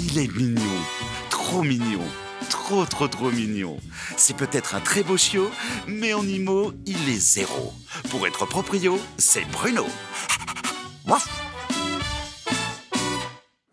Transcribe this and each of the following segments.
Il est mignon, trop mignon, trop mignon. C'est peut-être un très beau chiot, mais en IMO, il est zéro. Pour être proprio, c'est Bruno. Waf.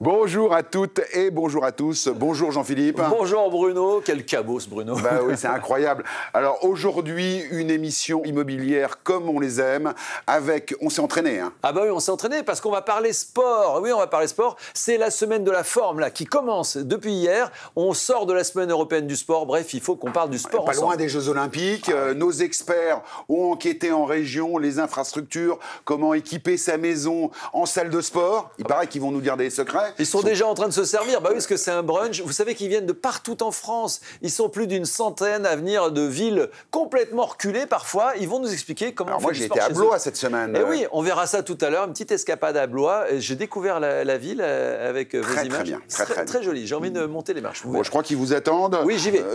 Bonjour à toutes et bonjour à tous. Bonjour Jean-Philippe. Bonjour Bruno. Quel cabot ce Bruno. Bah oui, c'est incroyable. Alors aujourd'hui, une émission immobilière comme on les aime, avec... On s'est entraîné, hein. Ah bah oui, on s'est entraîné parce qu'on va parler sport. Oui, on va parler sport. C'est la semaine de la forme là qui commence depuis hier. On sort de la semaine européenne du sport. Bref, il faut qu'on parle du sport Pas ensemble. loin des Jeux Olympiques. Nos experts ont enquêté en région, les infrastructures, comment équiper sa maison en salle de sport. Il paraît qu'ils vont nous dire des secrets. Ils sont déjà en train de se servir, bah oui, parce que c'est un brunch. Vous savez qu'ils viennent de partout en France. Ils sont plus d'une centaine à venir de villes complètement reculées parfois. Ils vont nous expliquer comment. Alors on moi, fait j'ai du été sport à chez Blois eux. cette semaine. Et oui, on verra ça tout à l'heure. Une petite escapade à Blois. J'ai découvert la ville avec vos images. Très bien, très très jolie. J'ai envie de monter les marches. Bon, je crois qu'ils vous attendent. Oui, j'y vais.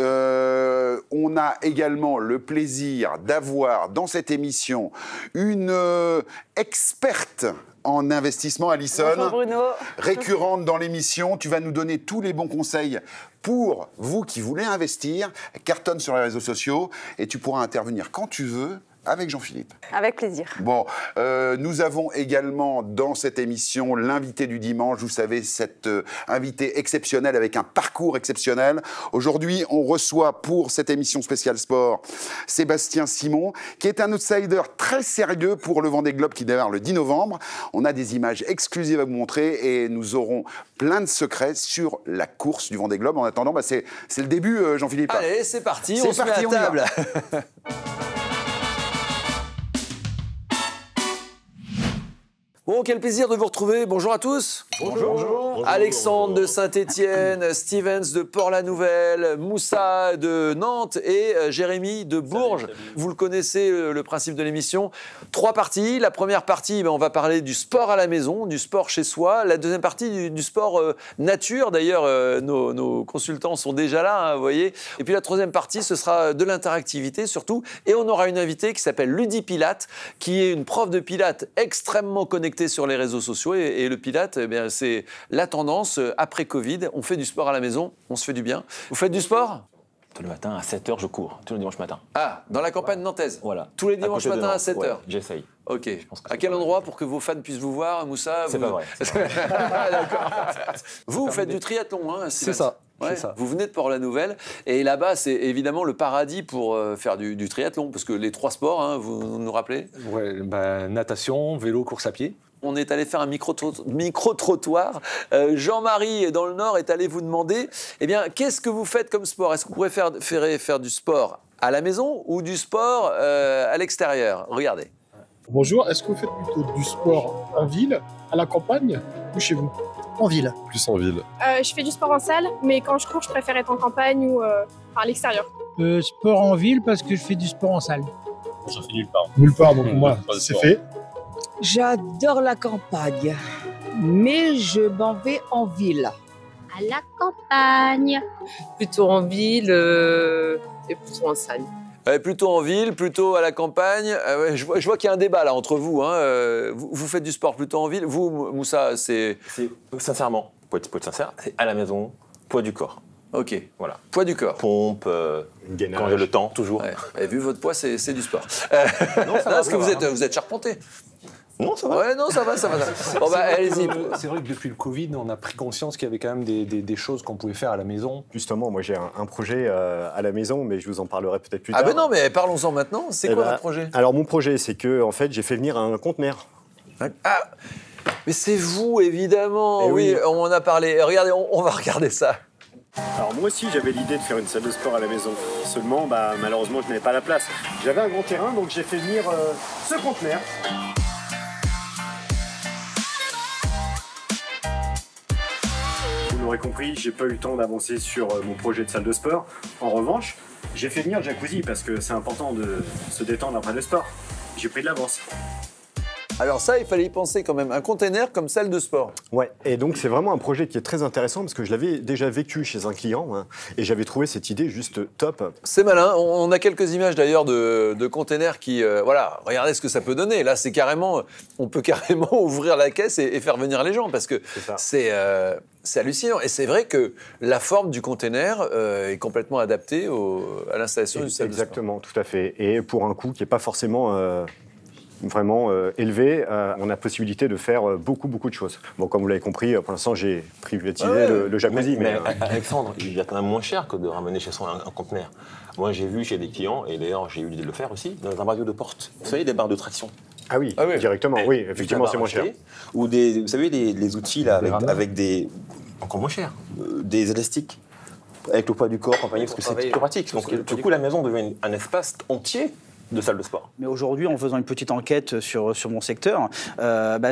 On a également le plaisir d'avoir dans cette émission une experte en investissement, Alison. Bonjour Bruno. Récurrente dans l'émission, tu vas nous donner tous les bons conseils pour vous qui voulez investir. Cartonne sur les réseaux sociaux et tu pourras intervenir quand tu veux avec Jean-Philippe. Avec plaisir. Bon, nous avons également dans cette émission l'invité du dimanche. Vous savez, cet invité exceptionnel avec un parcours exceptionnel. Aujourd'hui, on reçoit pour cette émission spéciale sport Sébastien Simon, qui est un outsider très sérieux pour le Vendée Globe qui démarre le 10 novembre. On a des images exclusives à vous montrer et nous aurons plein de secrets sur la course du Vendée Globe. En attendant, bah, c'est le début, Jean-Philippe. Allez, c'est parti, C'est on se met à parti, on y va. table. Bon, quel plaisir de vous retrouver. Bonjour à tous. Bonjour. Alexandre de Saint-Étienne, Stevens de Port-la-Nouvelle, Moussa de Nantes et Jérémy de Bourges. Vous le connaissez, le principe de l'émission. 3 parties. La première partie, on va parler du sport à la maison, du sport chez soi. La deuxième partie, du sport nature. D'ailleurs, nos consultants sont déjà là, hein, vous voyez. Et puis la troisième partie, ce sera de l'interactivité surtout. Et on aura une invitée qui s'appelle Ludie Pilate, qui est une prof de pilates extrêmement connectée sur les réseaux sociaux et le Pilate, eh bien, c'est la tendance après Covid. On fait du sport à la maison, on se fait du bien. Vous faites du sport ? Tous les matins à 7h, je cours, tous les dimanches matin. Ah, dans la campagne nantaise. Voilà. Tous les dimanches matins à 7h. Ouais, j'essaye. Ok. Que À quel endroit pour que vos fans puissent vous voir, Moussa? C'est pas vrai. Ah, d'accord. Vous faites du triathlon, hein, C'est ça. Ouais, C'est ça. vous venez de Port-la-Nouvelle et là-bas, c'est évidemment le paradis pour faire du triathlon, parce que les 3 sports, hein, vous nous rappelez? Ouais, natation, vélo, course à pied. On est allé faire un micro-trottoir. Jean-Marie, dans le Nord, est allé vous demander, eh bien, qu'est-ce que vous faites comme sport? Est-ce que vous préférez faire du sport à la maison ou du sport à l'extérieur? Regardez. Bonjour, est-ce que vous faites plutôt du sport en ville, à la campagne ou chez vous? En ville. Plus en ville. Je fais du sport en salle, mais quand je cours, je préfère être en campagne ou à l'extérieur. Sport en ville parce que je fais du sport en salle. J'en fais nulle part. Nulle part, donc moi, Pas de c'est sport. fait. J'adore la campagne, mais je m'en vais en ville. À la campagne. Plutôt en ville et plutôt en salle. Plutôt en ville, plutôt à la campagne. Ouais, je vois qu'il y a un débat là entre vous, hein. Vous faites du sport plutôt en ville. Vous, Moussa, c'est... Sincèrement, pour être sincère, c'est à la maison, poids du corps. Ok. Voilà. Poids du corps. Pompe, quand j'ai le temps, toujours. Ouais. Et vu votre poids, c'est du sport. Non, ça va, Est-ce que vous êtes charpenté? Non, ça va. Ouais, non, ça va. Bon, bah, allez-y. C'est vrai que depuis le Covid, on a pris conscience qu'il y avait quand même des choses qu'on pouvait faire à la maison. Justement, moi j'ai un projet à la maison, mais je vous en parlerai peut-être plus tard. Ah ben non, mais parlons-en maintenant. C'est quoi votre projet? Alors mon projet, c'est que en fait, j'ai fait venir un conteneur. Ah, mais c'est vous, évidemment. Eh oui, oui. on en a parlé. Regardez, on va regarder ça. Alors moi aussi, j'avais l'idée de faire une salle de sport à la maison. Seulement, malheureusement, je n'avais pas la place. J'avais un grand terrain, donc j'ai fait venir ce conteneur. Vous l'aurez compris, j'ai pas eu le temps d'avancer sur mon projet de salle de sport. En revanche, j'ai fait venir le jacuzzi parce que c'est important de se détendre après le sport. J'ai pris de l'avance. Alors ça, il fallait y penser quand même. Un container comme salle de sport. Ouais, et donc c'est vraiment un projet qui est très intéressant parce que je l'avais déjà vécu chez un client hein, et j'avais trouvé cette idée juste top. C'est malin. On a quelques images d'ailleurs de containers qui, voilà, regardez ce que ça peut donner. Là, c'est carrément, on peut carrément ouvrir la caisse et faire venir les gens parce que c'est hallucinant. Et c'est vrai que la forme du container est complètement adaptée à l'installation du salle de sport. Exactement, tout à fait. Et pour un coût qui n'est pas forcément vraiment élevé, on a possibilité de faire beaucoup de choses. Bon, comme vous l'avez compris, pour l'instant, j'ai privatisé le jacuzzi. Mais Alexandre, il y a quand même moins cher que de ramener chez soi un conteneur. Moi, j'ai vu chez des clients, et d'ailleurs, j'ai eu l'idée de le faire aussi, dans un barreau de porte. Vous savez, des barres de traction. Ah oui, directement, oui, effectivement, c'est moins cher. Ou vous savez, les outils là, avec des... Encore moins cher. Des élastiques. Avec le poids du corps, compagnie, parce que c'est plus pratique. Donc, du coup, la maison devient un espace entier de salle de sport. Mais aujourd'hui, en faisant une petite enquête sur mon secteur,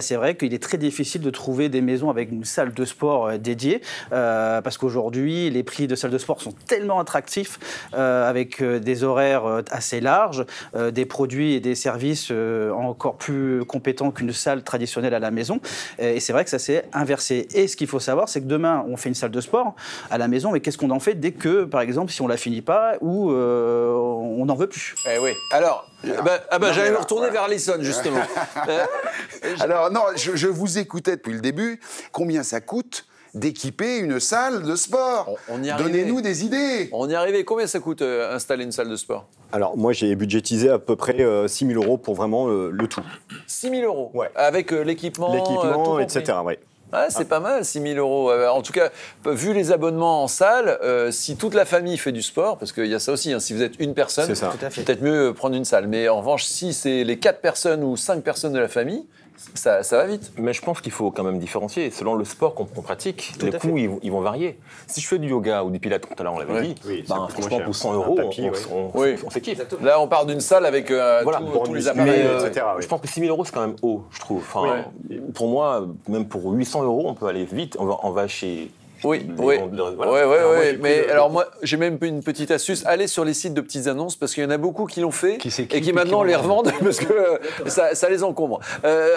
c'est vrai qu'il est très difficile de trouver des maisons avec une salle de sport dédiée, parce qu'aujourd'hui, les prix de salles de sport sont tellement attractifs, avec des horaires assez larges, des produits et des services encore plus compétents qu'une salle traditionnelle à la maison. Et c'est vrai que ça s'est inversé. Et ce qu'il faut savoir, c'est que demain, on fait une salle de sport à la maison, mais qu'est-ce qu'on en fait dès que, par exemple, si on la finit pas ou on n'en veut plus? Eh oui. Alors, j'allais me retourner vers Alison, justement. Alors, non, je vous écoutais depuis le début. Combien ça coûte d'équiper une salle de sport? Donnez-nous des idées. On y arrivait. Combien ça coûte installer une salle de sport? Alors, moi, j'ai budgétisé à peu près 6 000 € pour vraiment le tout. 6 000 €? Ouais. Avec l'équipement, l'équipement, etc. Ouais. Ah, c'est pas mal, 6 000 €. En tout cas, vu les abonnements en salle, si toute la famille fait du sport, parce qu'il y a ça aussi, hein, si vous êtes une personne, c'est peut-être mieux prendre une salle. Mais en revanche, si c'est les 4 personnes ou 5 personnes de la famille, ça va vite. Mais je pense qu'il faut quand même différencier. Selon le sport qu'on pratique, les coûts ils vont varier. Si je fais du yoga ou du pilates, tout à l'heure on l'avait dit, franchement pour 100 €, on s'équipe. Là on part d'une salle avec tous les appareils, etc. Je pense que 6 000 € c'est quand même haut, je trouve. Enfin, pour moi, même pour 800 €, on peut aller vite. On va chez... Oui. Mais alors moi, j'ai même une petite astuce. Allez sur les sites de petites annonces parce qu'il y en a beaucoup qui l'ont fait et qui maintenant les revendent parce que ça les encombre.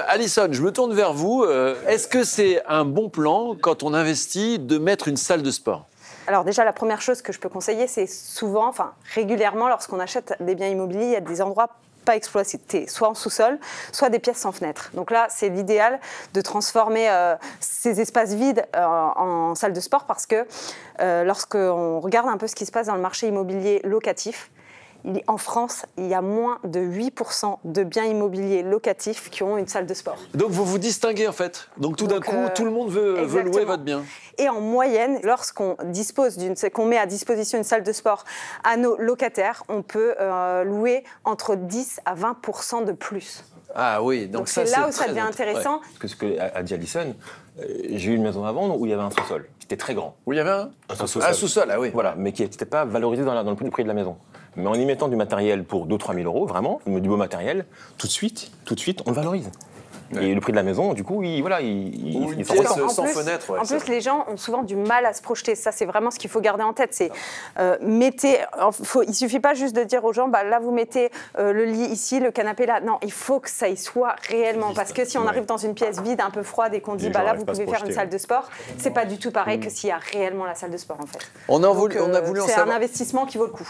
Alison, je me tourne vers vous. Est-ce que c'est un bon plan quand on investit de mettre une salle de sport? Alors déjà, la première chose que je peux conseiller, c'est souvent, régulièrement, lorsqu'on achète des biens immobiliers, il y a des endroits pas exploités, soit en sous-sol, soit des pièces sans fenêtre. Donc là, c'est l'idéal de transformer ces espaces vides en salle de sport parce que lorsqu'on regarde un peu ce qui se passe dans le marché immobilier locatif, en France, il y a moins de 8% de biens immobiliers locatifs qui ont une salle de sport. Donc vous vous distinguez en fait. Donc tout d'un coup, tout le monde veut louer votre bien. Et en moyenne, lorsqu'on met à disposition une salle de sport à nos locataires, on peut louer entre 10 à 20% de plus. Ah oui, donc ça, c'est là où ça devient intéressant. Ouais. Parce que ce qu'a dit Alison, j'ai eu une maison à vendre où il y avait un sous-sol, qui était très grand. Où il y avait un sous-sol, ah oui. Voilà, mais qui n'était pas valorisé dans le prix de la maison. Mais en y mettant du matériel pour 2 000 à 3 000 €, vraiment, du beau matériel, tout de suite, on le valorise. Et le prix de la maison, du coup, il pièce sans fenêtre. En plus, les gens ont souvent du mal à se projeter. Ça, c'est vraiment ce qu'il faut garder en tête. C'est il suffit pas juste de dire aux gens, là, vous mettez le lit ici, le canapé là. Non, il faut que ça y soit réellement. Parce que si on arrive dans une pièce vide, un peu froide, et qu'on dit, là, vous pouvez faire une salle de sport, c'est pas du tout pareil que s'il y a réellement la salle de sport, en fait. C'est un investissement qui vaut le coup.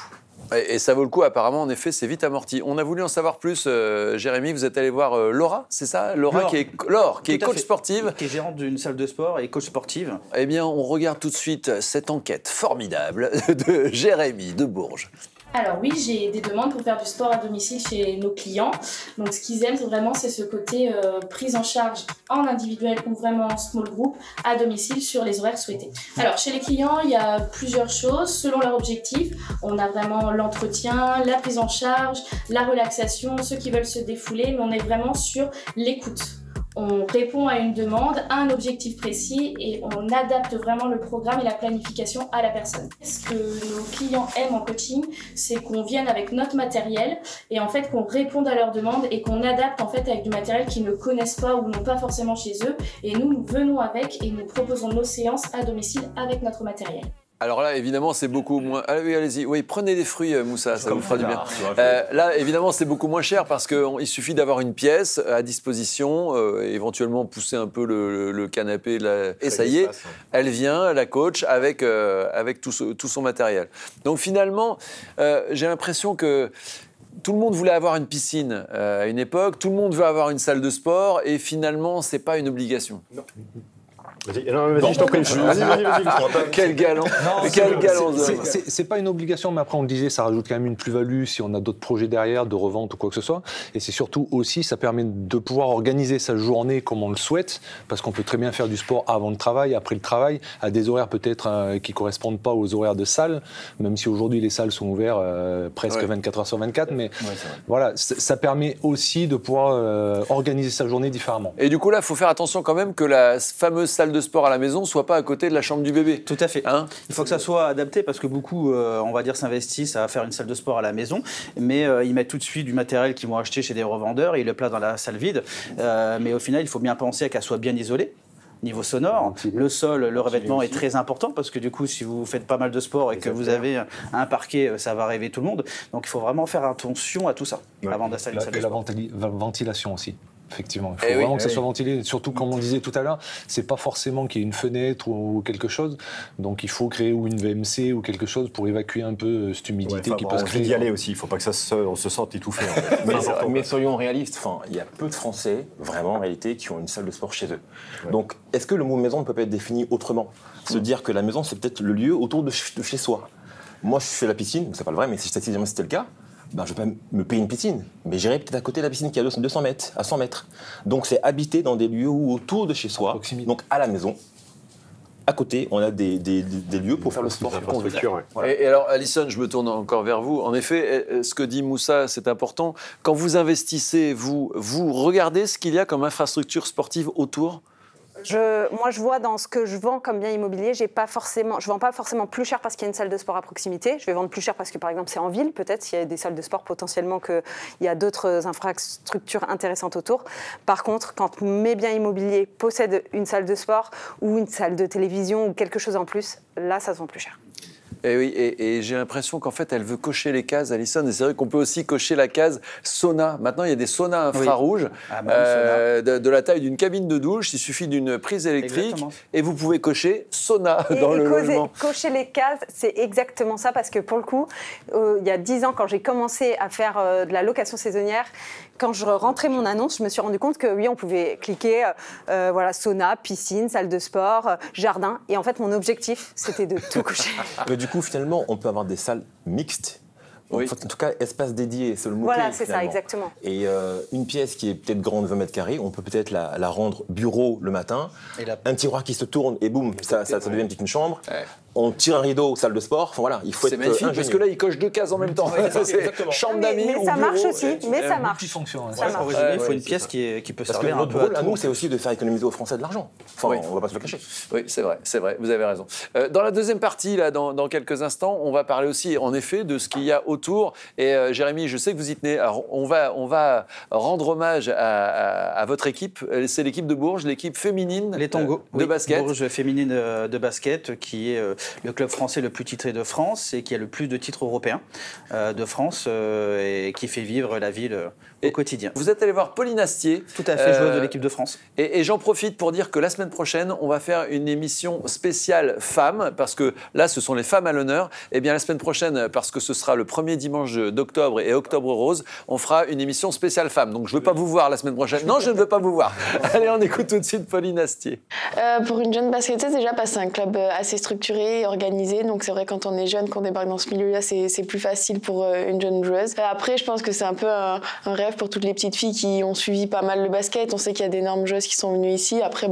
Et ça vaut le coup, apparemment, en effet, c'est vite amorti. On a voulu en savoir plus, Jérémy, vous êtes allé voir Laura, c'est ça? Laure, qui est coach sportive. Qui est gérante d'une salle de sport et coach sportive. Eh bien, on regarde tout de suite cette enquête formidable de Jérémy de Bourges. Alors oui, j'ai des demandes pour faire du sport à domicile chez nos clients. Donc ce qu'ils aiment vraiment, c'est ce côté prise en charge en individuel ou vraiment en small group à domicile sur les horaires souhaités. Alors chez les clients, il y a plusieurs choses selon leur objectif. On a vraiment l'entretien, la prise en charge, la relaxation, ceux qui veulent se défouler, mais on est vraiment sur l'écoute. On répond à une demande, à un objectif précis et on adapte vraiment le programme et la planification à la personne. Ce que nos clients aiment en coaching, c'est qu'on vienne avec notre matériel et en fait qu'on réponde à leurs demandes et qu'on adapte en fait avec du matériel qu'ils ne connaissent pas ou n'ont pas forcément chez eux. Et nous venons avec et nous proposons nos séances à domicile avec notre matériel. Alors là, évidemment, c'est beaucoup moins... Ah oui, allez-y. Oui, prenez des fruits, Moussa, ça vous fera du bien. Là, évidemment, c'est beaucoup moins cher parce qu'il suffit d'avoir une pièce à disposition, éventuellement pousser un peu le canapé, et ça y est, elle vient, la coach, avec tout son matériel. Donc finalement, j'ai l'impression que tout le monde voulait avoir une piscine à une époque, tout le monde veut avoir une salle de sport, et finalement, c'est pas une obligation. Non. Vas-y, je t'en prie. Vas-y. Quel galant. Quel galant. C'est pas une obligation, mais après on le disait, ça rajoute quand même une plus-value si on a d'autres projets derrière, de revente ou quoi que ce soit. Et c'est surtout aussi, ça permet de pouvoir organiser sa journée comme on le souhaite, parce qu'on peut très bien faire du sport avant le travail, après le travail, à des horaires peut-être qui correspondent pas aux horaires de salle, même si aujourd'hui les salles sont ouvertes presque 24 heures sur 24. Mais voilà, ça permet aussi de pouvoir organiser sa journée différemment. Et du coup là, il faut faire attention quand même que la fameuse salle de sport à la maison soit pas à côté de la chambre du bébé. Tout à fait. Il faut que ça soit adapté parce que beaucoup, on va dire, s'investissent à faire une salle de sport à la maison, mais ils mettent tout de suite du matériel qu'ils vont acheter chez des revendeurs et ils le placent dans la salle vide. Mais au final, il faut bien penser à qu'elle soit bien isolée. Niveau sonore, le sol, le revêtement est très important parce que du coup, si vous faites pas mal de sport et que vous avez un parquet, ça va rêver tout le monde. Donc il faut vraiment faire attention à tout ça avant d'installer une salle de sport. Et la ventilation aussi. Effectivement, il faut vraiment que ça soit ventilé. Surtout, comme on disait tout à l'heure, c'est pas forcément qu'il y ait une fenêtre ou quelque chose. Donc, il faut créer ou une VMC ou quelque chose pour évacuer un peu cette humidité qui peut se créer. Il faut y aller aussi. Il ne faut pas que on se sente étouffé. En fait. mais soyons réalistes. Enfin, il y a peu de Français, vraiment en réalité, qui ont une salle de sport chez eux. Donc, est-ce que le mot maison ne peut pas être défini autrement ? Se dire que la maison, c'est peut-être le lieu autour de chez soi. Moi, je fais la piscine, c'est pas le vrai, mais si c'était le cas. Ben, je ne vais pas me payer une piscine, mais j'irai peut-être à côté de la piscine qui est à 200 mètres, à 100 mètres. Donc c'est habiter dans des lieux où autour de chez soi, donc à la maison, à côté, on a des lieux pour faire le sport. Voilà. Et alors, Alison, je me tourne encore vers vous. En effet, ce que dit Moussa, c'est important. Quand vous investissez, vous regardez ce qu'il y a comme infrastructure sportive autour ? Moi, je vois dans ce que je vends comme bien immobilier, je ne vends pas forcément plus cher parce qu'il y a une salle de sport à proximité. Je vais vendre plus cher parce que, par exemple, c'est en ville. Peut-être s'il y a des salles de sport, potentiellement qu'il y a d'autres infrastructures intéressantes autour. Par contre, quand mes biens immobiliers possèdent une salle de sport ou une salle de télévision ou quelque chose en plus, là, ça se vend plus cher. Et oui, et j'ai l'impression qu'en fait, elle veut cocher les cases, Alison. Et c'est vrai qu'on peut aussi cocher la case sauna. Maintenant, il y a des saunas infrarouges de la taille d'une cabine de douche. Il suffit d'une prise électrique. Exactement. Et vous pouvez cocher sauna dans le logement. Cocher les cases, c'est exactement ça. Parce que pour le coup, il y a 10 ans, quand j'ai commencé à faire de la location saisonnière, quand je rentrais mon annonce, je me suis rendu compte que oui, on pouvait cliquer sauna, piscine, salle de sport, jardin. Et en fait, mon objectif, c'était de tout cocher. Mais du coup, finalement, on peut avoir des salles mixtes. En tout cas, espace dédié, c'est le mot-clé. Voilà, c'est ça, exactement. Et une pièce qui est peut-être grande, 20 mètres carrés, on peut peut-être la rendre bureau le matin. Un tiroir qui se tourne et boum, ça devient une chambre. Ouais. On tire un rideau, salle de sport. Enfin, voilà, il faut être magnifique parce que là, il coche 2 cases en même temps. Exactement. Chambre d'amis ou ça bureau, marche aussi, mais ça marche. Il faut une pièce qui peut servir un peu à nous, c'est aussi de faire économiser aux Français de l'argent. Enfin, on ne va pas se le cacher. Oui, c'est vrai, vous avez raison. Dans la deuxième partie, là, dans quelques instants, on va parler aussi, en effet, de ce qu'il y a autour. Et Jérémy, je sais que vous y tenez. Alors, on va rendre hommage à votre équipe. C'est l'équipe de Bourges, l'équipe féminine de basket. Bourges féminine de basket, qui est le club français le plus titré de France et qui a le plus de titres européens de France et qui fait vivre la ville au quotidien. Vous êtes allé voir Pauline Astier. Tout à fait, joueuse de l'équipe de France. Et j'en profite pour dire que la semaine prochaine, on va faire une émission spéciale femmes, parce que là, ce sont les femmes à l'honneur. Et bien la semaine prochaine, parce que ce sera le premier dimanche d'octobre et Octobre Rose, on fera une émission spéciale femmes. Donc je ne veux pas vous voir la semaine prochaine. Non, je ne veux pas vous voir. Allez, on écoute tout de suite Pauline Astier. Pour une jeune basketteuse, déjà, c'est un club assez structuré, organisé. Donc c'est vrai, quand on est jeune, qu'on débarque dans ce milieu-là, c'est plus facile pour une jeune joueuse. Après, je pense que c'est un peu un rêve pour toutes les petites filles qui ont suivi pas mal le basket. On sait qu'il y a d'énormes joueuses qui sont venues ici. Après,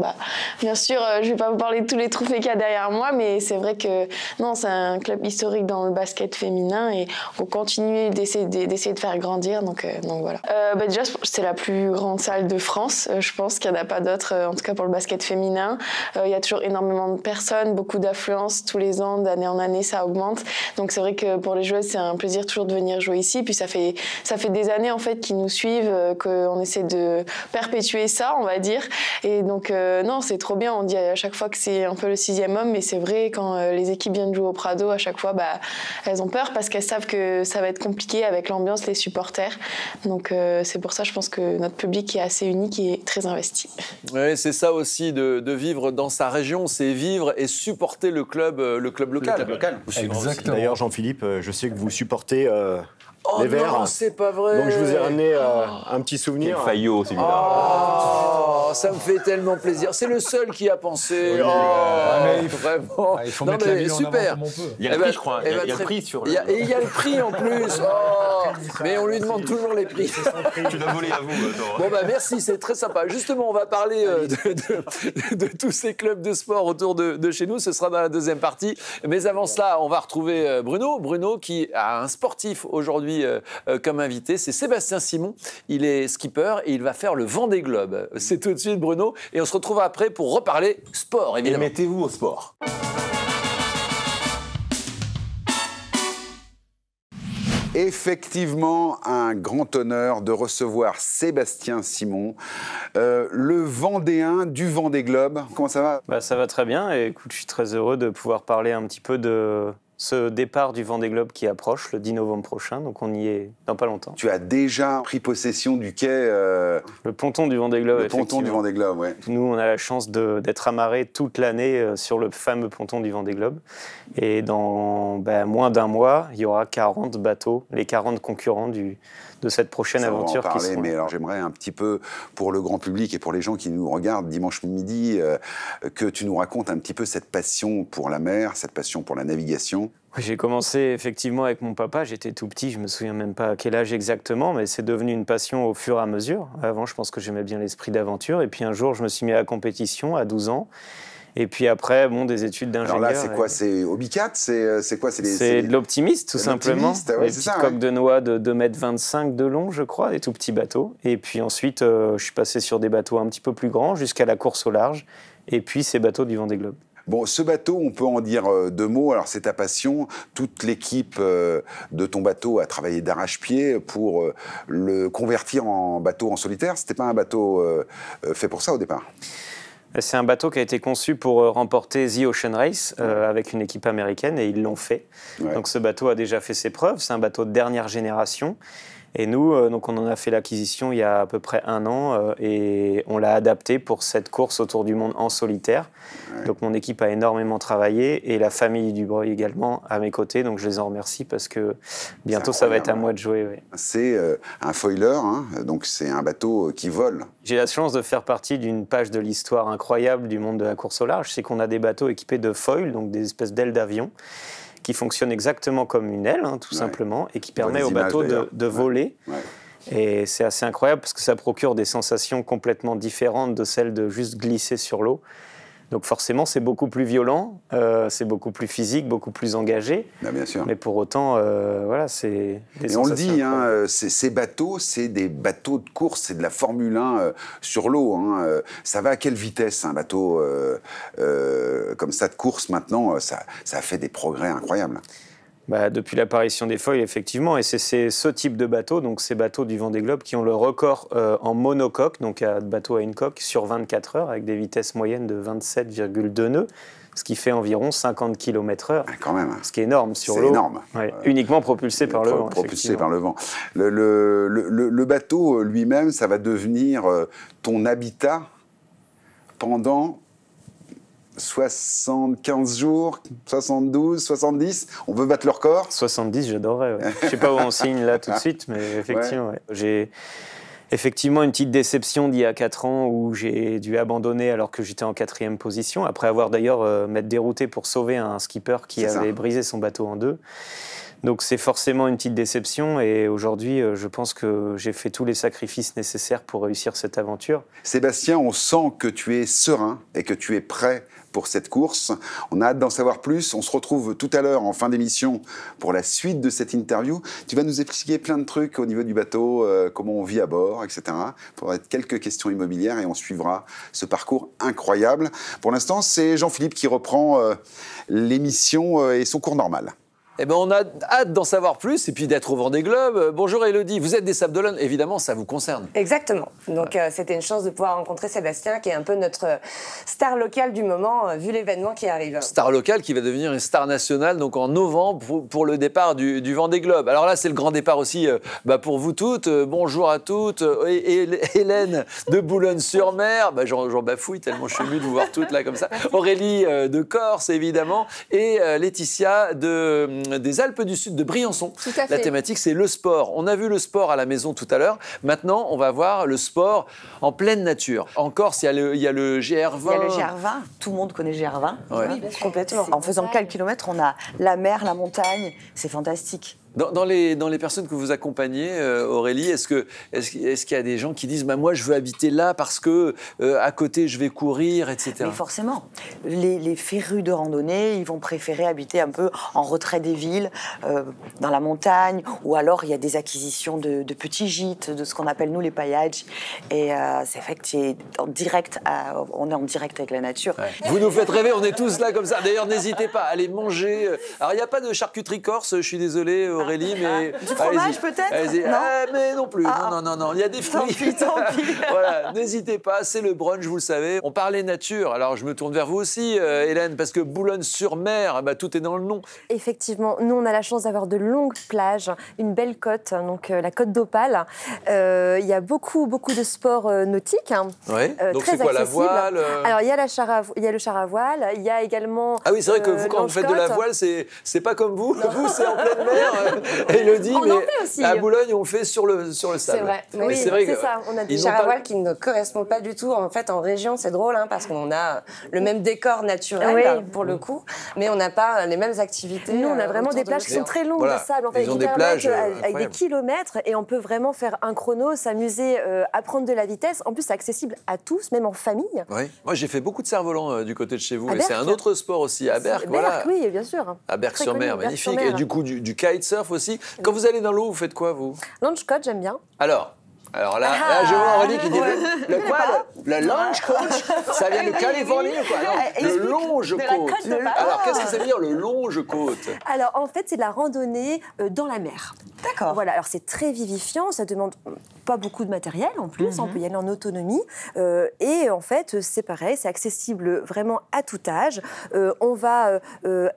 bien sûr, je vais pas vous parler de tous les trophées qu'il y a derrière moi, mais c'est vrai que non, c'est un club historique dans le basket féminin et on continue d'essayer de faire grandir. Donc voilà. Déjà, c'est la plus grande salle de France. Je pense qu'il n'y en a pas d'autres, en tout cas pour le basket féminin. Il y a toujours énormément de personnes, beaucoup d'affluence, tous les ans, d'année en année, ça augmente. Donc c'est vrai que pour les joueuses, c'est un plaisir toujours de venir jouer ici. Puis ça fait des années en fait qu'ils nous suivent, qu'on essaie de perpétuer ça, on va dire. Et donc non, c'est trop bien. On dit à chaque fois que c'est un peu le 6e homme, mais c'est vrai, quand les équipes viennent jouer au Prado, à chaque fois, elles ont peur parce qu'elles savent que ça va être compliqué avec l'ambiance, les supporters. Donc c'est pour ça, je pense que notre public est assez unique et très investi. Oui, c'est ça aussi de vivre dans sa région, c'est vivre et supporter le club local. Exactement. D'ailleurs, Jean-Philippe, je sais que vous supportez les Verts. Non, c'est pas vrai. Donc je vous ai ramené un petit souvenir. Quel faillot, celui-là. Oh, ça me fait tellement plaisir. C'est le seul qui a pensé. Vraiment. Il faut mettre la ville en avant comme on peut. Il y a le prix, je crois. Il y a le prix sur. Et il y a le prix en plus. Mais on lui demande toujours les prix. Tu l'as volé à vous. Bon merci, c'est très sympa. Justement, on va parler de tous ces clubs de sport autour de chez nous. Ce sera dans la deuxième partie. Mais avant cela, on va retrouver Bruno. Bruno qui a un sportif aujourd'hui comme invité. C'est Sébastien Simon. Il est skipper et il va faire le Vendée Globe. C'est tout de suite Bruno. Et on se retrouve après pour reparler sport, évidemment. Et mettez-vous au sport. Effectivement, un grand honneur de recevoir Sébastien Simon, le Vendéen du Vendée Globe. Comment ça va? Ça va très bien et écoute, je suis très heureux de pouvoir parler un petit peu de ce départ du Vendée Globe qui approche le 10 novembre prochain, donc on y est dans pas longtemps. Tu as déjà pris possession du quai le ponton du Vendée Globe, le ponton du Vendée Globe, ouais. Nous, on a la chance d'être amarrés toute l'année sur le fameux ponton du Vendée Globe. Et dans moins d'un mois, il y aura 40 bateaux, les 40 concurrents de cette prochaine aventure. On va en parler, mais alors j'aimerais un petit peu, pour le grand public et pour les gens qui nous regardent dimanche midi, que tu nous racontes un petit peu cette passion pour la mer, cette passion pour la navigation. J'ai commencé effectivement avec mon papa, j'étais tout petit, je me souviens même pas à quel âge exactement, mais c'est devenu une passion au fur et à mesure. Avant, je pense que j'aimais bien l'esprit d'aventure, et puis un jour, je me suis mis à la compétition à 12 ans. Et puis après, des études d'ingénieur. Alors là, c'est quoi? C'est Obicat? C'est quoi? C'est de l'optimiste, tout simplement. Des petites coques de noix de 2,25 m de long, je crois, des tout petits bateaux. Et puis ensuite, je suis passé sur des bateaux un petit peu plus grands, jusqu'à la course au large. Et puis ces bateaux du Vendée Globe. Bon, ce bateau, on peut en dire deux mots. Alors, c'est ta passion. Toute l'équipe de ton bateau a travaillé d'arrache-pied pour le convertir en bateau en solitaire. C'était pas un bateau fait pour ça au départ? C'est un bateau qui a été conçu pour remporter The Ocean Race avec une équipe américaine et ils l'ont fait. Ouais. Donc ce bateau a déjà fait ses preuves. C'est un bateau de dernière génération. Et nous, donc on en a fait l'acquisition il y a à peu près 1 an et on l'a adapté pour cette course autour du monde en solitaire. Ouais. Donc mon équipe a énormément travaillé et la famille Dubreuil également à mes côtés. Donc je les en remercie parce que bientôt ça va être à moi de jouer. Ouais. C'est un foiler, hein, donc c'est un bateau qui vole. J'ai la chance de faire partie d'une page de l'histoire incroyable du monde de la course au large. C'est qu'on a des bateaux équipés de foils, donc des espèces d'ailes d'avion, qui fonctionne exactement comme une aile, tout simplement, et qui permet au bateau de voler. Ouais. Et c'est assez incroyable parce que ça procure des sensations complètement différentes de celles de juste glisser sur l'eau. Donc forcément, c'est beaucoup plus violent, c'est beaucoup plus physique, beaucoup plus engagé. Bien sûr. Mais pour autant, voilà, c'est des sensations. Et on le dit, hein, ces bateaux, c'est des bateaux de course, c'est de la Formule 1 sur l'eau. Hein. Ça va à quelle vitesse, un bateau comme ça de course maintenant? Ça a fait des progrès incroyables. Depuis l'apparition des foils, effectivement, et c'est ce type de bateau, donc ces bateaux du Vendée Globe, qui ont le record en monocoque, donc bateau à une coque, sur 24 heures, avec des vitesses moyennes de 27,2 nœuds, ce qui fait environ 50 km/h. Quand même. Ce qui est énorme sur l'eau. C'est énorme. Ouais, uniquement propulsé par le vent. Propulsé par le vent. Le bateau lui-même, ça va devenir ton habitat pendant 75 jours, 72, 70, on veut battre le record? 70, j'adorerais. Ouais. Je ne sais pas où on signe là tout de suite, mais effectivement. Ouais. J'ai effectivement une petite déception d'il y a 4 ans où j'ai dû abandonner alors que j'étais en 4e position, après avoir d'ailleurs m'être dérouté pour sauver un skipper qui avait brisé son bateau en 2. Donc c'est forcément une petite déception et aujourd'hui, je pense que j'ai fait tous les sacrifices nécessaires pour réussir cette aventure. Sébastien, on sent que tu es serein et que tu es prêt pour cette course. On a hâte d'en savoir plus. On se retrouve tout à l'heure en fin d'émission pour la suite de cette interview. Tu vas nous expliquer plein de trucs au niveau du bateau, comment on vit à bord, etc. Il faudra être quelques questions immobilières et on suivra ce parcours incroyable. Pour l'instant, c'est Jean-Philippe qui reprend l'émission et son cours normal. Eh ben, on a hâte d'en savoir plus et puis d'être au Vendée Globe. Bonjour Élodie, vous êtes des Sables d'Olonne, évidemment ça vous concerne. Exactement. Donc c'était une chance de pouvoir rencontrer Sébastien qui est un peu notre star locale du moment vu l'événement qui arrive. Star locale qui va devenir une star nationale donc en novembre pour le départ du Vendée Globe. Alors là c'est le grand départ aussi pour vous toutes. Bonjour à toutes. Et Hélène de Boulogne-sur-Mer, j'en bafouille tellement je suis ému de vous voir toutes là comme ça. Aurélie de Corse évidemment et Laetitia des Alpes du Sud, de Briançon. Tout à fait. La thématique, c'est le sport. On a vu le sport à la maison tout à l'heure. Maintenant, on va voir le sport en pleine nature. En Corse, il y a le GR20. Il y a le GR20. Tout le monde connaît le GR20. Ouais. Oui, complètement. En faisant quelques kilomètres, on a la mer, la montagne. C'est fantastique. Dans les personnes que vous accompagnez, Aurélie, est-ce qu'il y a des gens qui disent moi je veux habiter là parce que à côté je vais courir, etc. Mais forcément, les férus de randonnée, ils vont préférer habiter un peu en retrait des villes, dans la montagne, ou alors il y a des acquisitions de petits gîtes, de ce qu'on appelle nous les paillages. Et c'est vrai que on est en direct avec la nature. Ouais. Vous nous faites rêver, on est tous là comme ça. D'ailleurs, n'hésitez pas à aller manger. Alors il n'y a pas de charcuterie corse, je suis désolé. Aurélie, mais... Du fromage peut-être? Non. Mais non plus, non, il y a des fruits. Tant pis. Voilà, n'hésitez pas, c'est le brunch, vous le savez. On parlait nature, alors je me tourne vers vous aussi, Hélène, parce que Boulogne-sur-Mer, tout est dans le nom. Effectivement, nous on a la chance d'avoir de longues plages, une belle côte, donc la côte d'Opale. Il y a beaucoup de sports nautiques. Oui, donc c'est quoi, la voile Alors il y a le char à voile, il y a également... Ah oui, c'est vrai que vous, quand vous faites de la voile, c'est pas comme vous. Vous, c'est en pleine mer. Élodie, mais en fait aussi. À Boulogne, on fait sur le sable. C'est vrai. Oui, c'est ça. On a des chars à voile qui ne correspondent pas du tout. En fait, en région, c'est drôle, parce qu'on a le même décor naturel, pour le coup, mais on n'a pas les mêmes activités. Nous, on a vraiment des plages qui sont très longues de sable. En fait, ils ont des plages avec des kilomètres, et on peut vraiment faire un chrono, s'amuser, apprendre de la vitesse. En plus, c'est accessible à tous, même en famille. Oui. Moi, j'ai fait beaucoup de cerf-volant du côté de chez vous. À Et c'est Berck. un autre sport aussi, à Berck. Voilà. Oui, bien sûr. À Berck-sur-Mer, Très connu, magnifique. Berck-sur-Mer. Et du coup, du kitesurf aussi. Quand vous allez dans l'eau, vous faites quoi, vous? Launch coach, j'aime bien. Alors là, je vois Aurélie qui dit le quoi? Le launch coach? Ça vient de Californie ou quoi? Non, le longe-côte. Alors, qu'est-ce que ça veut dire, le longe-côte? Alors, en fait, c'est de la randonnée dans la mer. D'accord. Voilà, alors c'est très vivifiant, ça demande pas beaucoup de matériel en plus, on peut y aller en autonomie. Et en fait, c'est pareil, c'est accessible vraiment à tout âge. On va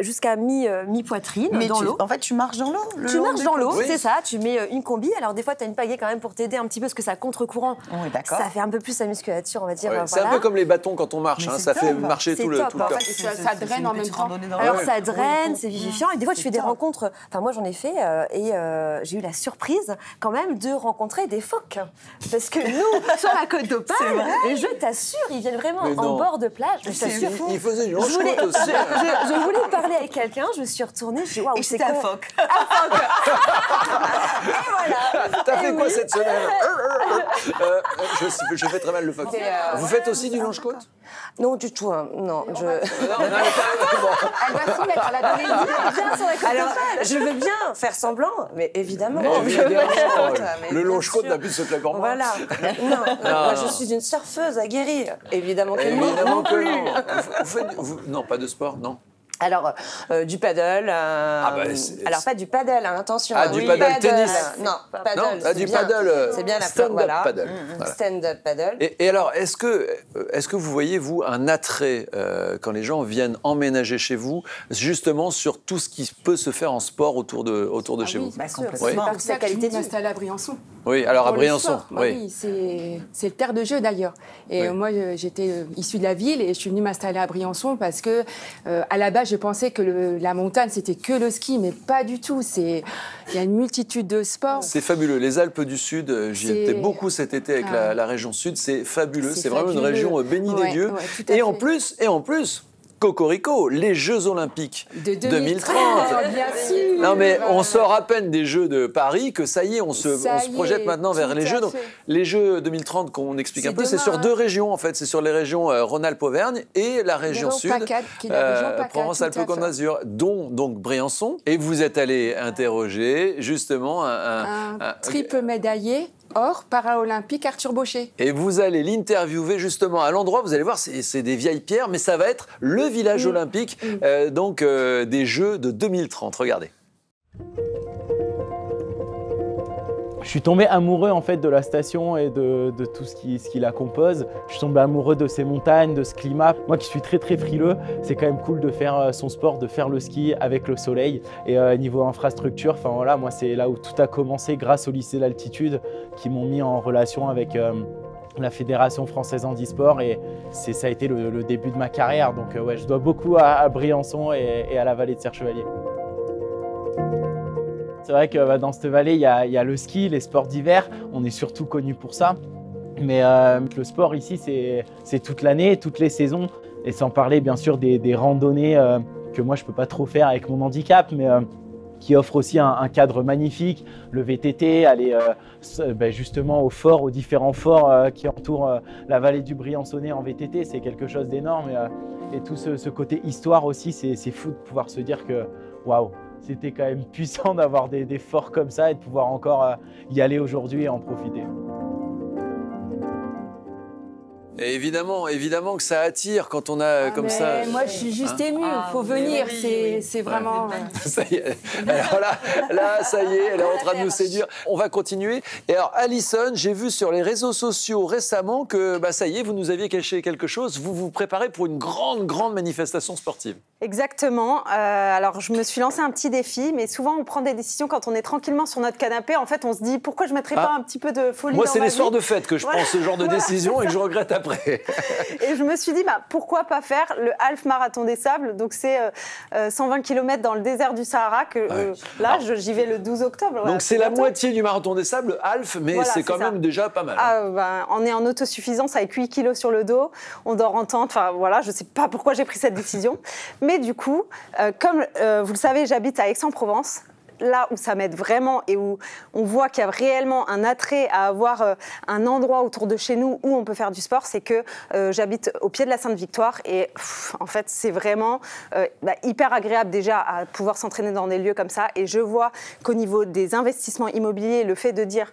jusqu'à mi-poitrine dans l'eau. En fait, tu marches dans l'eau? Tu marches dans l'eau, c'est ça. Tu mets une combi. Alors, des fois, tu as une pagaie quand même pour t'aider un petit peu parce que c'est à contre-courant. Oui, d'accord. Ça fait un peu plus la musculature, on va dire. Ouais, c'est un peu comme les bâtons quand on marche, ça fait marcher tout le corps. Ça draine en même temps. Alors, ça draine, c'est vivifiant. Et des fois, tu fais des rencontres. Enfin, moi, j'en ai fait et j'ai eu la surprise quand même de rencontrer des phoques. Parce que nous, sur la côte d'Opale, et je t'assure, ils viennent vraiment en bord de plage. Je t'assure. Ils faisaient une longe côte aussi. Je voulais parler avec quelqu'un, je me suis retournée, je dis waouh, c'est un phoque. Et voilà. T'as fait quoi cette semaine? Je fais très mal le phoque. Vous faites aussi du longe côte? Non, du tout. Non, Elle va s'y mettre, elle a donné bien sur la côte Alors, d'Opale. je veux bien faire semblant, mais évidemment. Le longe côte n'a plus de se claquer en moi. Voilà. Non, moi, je suis une surfeuse aguerrie. Évidemment que non plus. Non, pas de sport, non. Alors, du paddle. Alors, pas du paddle, attention. Ah, du paddle tennis. Non, paddle. Non, du paddle. C'est bien la stand-up paddle. Voilà. Stand-up paddle. Et alors, est-ce que vous voyez, vous, un attrait quand les gens viennent emménager chez vous, justement sur tout ce qui peut se faire en sport autour de chez vous? Bien sûr, Oui. c'est partie de la qualité de vie. Installé à Briançon. Oui, alors à Pour le Briançon. sport. Oui, c'est le terre de jeu d'ailleurs. Et moi, j'étais issue de la ville et je suis venue m'installer à Briançon parce que, à la base, je pensais que la montagne, c'était que le ski, mais pas du tout. Il y a une multitude de sports. C'est fabuleux. Les Alpes du Sud, j'y étais beaucoup cet été avec la région Sud. C'est fabuleux. C'est vraiment une région bénie des dieux. Et en plus, Cocorico, les Jeux Olympiques de 2030. Bien sûr. Non mais on sort à peine des Jeux de Paris que ça y est, on se projette maintenant vers les Jeux. Donc, les Jeux 2030 qu'on explique un peu, c'est sur 2 régions en fait. C'est sur les régions Rhône-Alpes-Auvergne et la région sud, Provence-Alpes-Côte d'Azur, dont donc Briançon. Et vous êtes allé interroger justement un triple médaillé or paralympique Arthur Baucher. Et vous allez l'interviewer justement à l'endroit, vous allez voir, c'est des vieilles pierres, mais ça va être le village olympique des Jeux de 2030. Regardez. Je suis tombé amoureux en fait de la station et de tout ce qui la compose. Je suis tombé amoureux de ces montagnes, de ce climat. Moi qui suis très frileux, c'est quand même cool de faire son sport, de faire le ski avec le soleil. Et niveau infrastructure, enfin voilà, moi c'est là où tout a commencé grâce au lycée d'altitude qui m'ont mis en relation avec la Fédération française handisport et ça a été le début de ma carrière. Donc ouais, je dois beaucoup à Briançon et à la vallée de Serre-Chevalier. C'est vrai que dans cette vallée, il y a le ski, les sports d'hiver. On est surtout connu pour ça. Mais le sport ici, c'est toute l'année, toutes les saisons. Et sans parler bien sûr des randonnées que moi, je ne peux pas trop faire avec mon handicap, mais qui offrent aussi un cadre magnifique. Le VTT, aller justement au fort, aux différents forts qui entourent la vallée du Briançonnais en VTT, c'est quelque chose d'énorme. Et tout ce côté histoire aussi, c'est fou de pouvoir se dire que waouh, c'était quand même puissant d'avoir des forts comme ça et de pouvoir encore y aller aujourd'hui et en profiter. Et évidemment que ça attire quand on a comme ça. Moi, je suis juste émue. Il faut venir. C'est vraiment. Ça y est. Alors là, ça y est, elle est en train de nous séduire. On va continuer. Et alors, Alison, j'ai vu sur les réseaux sociaux récemment que ça y est, vous nous aviez caché quelque chose. Vous vous préparez pour une grande manifestation sportive. Exactement. Alors, je me suis lancé un petit défi, mais souvent, on prend des décisions quand on est tranquillement sur notre canapé. En fait, on se dit pourquoi je ne mettrais pas un petit peu de folie dans ma vie. Moi, c'est les soirs de fête que je prends ce genre de décision et que je regrette après. Et je me suis dit, pourquoi pas faire le Half Marathon des Sables. Donc, c'est 120 km dans le désert du Sahara. J'y vais le 12 octobre. Donc, c'est la moitié du Marathon des Sables, Half, mais voilà, c'est quand même déjà pas mal. On est en autosuffisance avec 8 kilos sur le dos. On dort en tente. Enfin, voilà, je ne sais pas pourquoi j'ai pris cette décision. Mais du coup, comme vous le savez, j'habite à Aix-en-Provence. Là où ça m'aide vraiment et où on voit qu'il y a réellement un attrait à avoir un endroit autour de chez nous où on peut faire du sport, c'est que j'habite au pied de la Sainte-Victoire et en fait c'est vraiment hyper agréable déjà à pouvoir s'entraîner dans des lieux comme ça et je vois qu'au niveau des investissements immobiliers, le fait de dire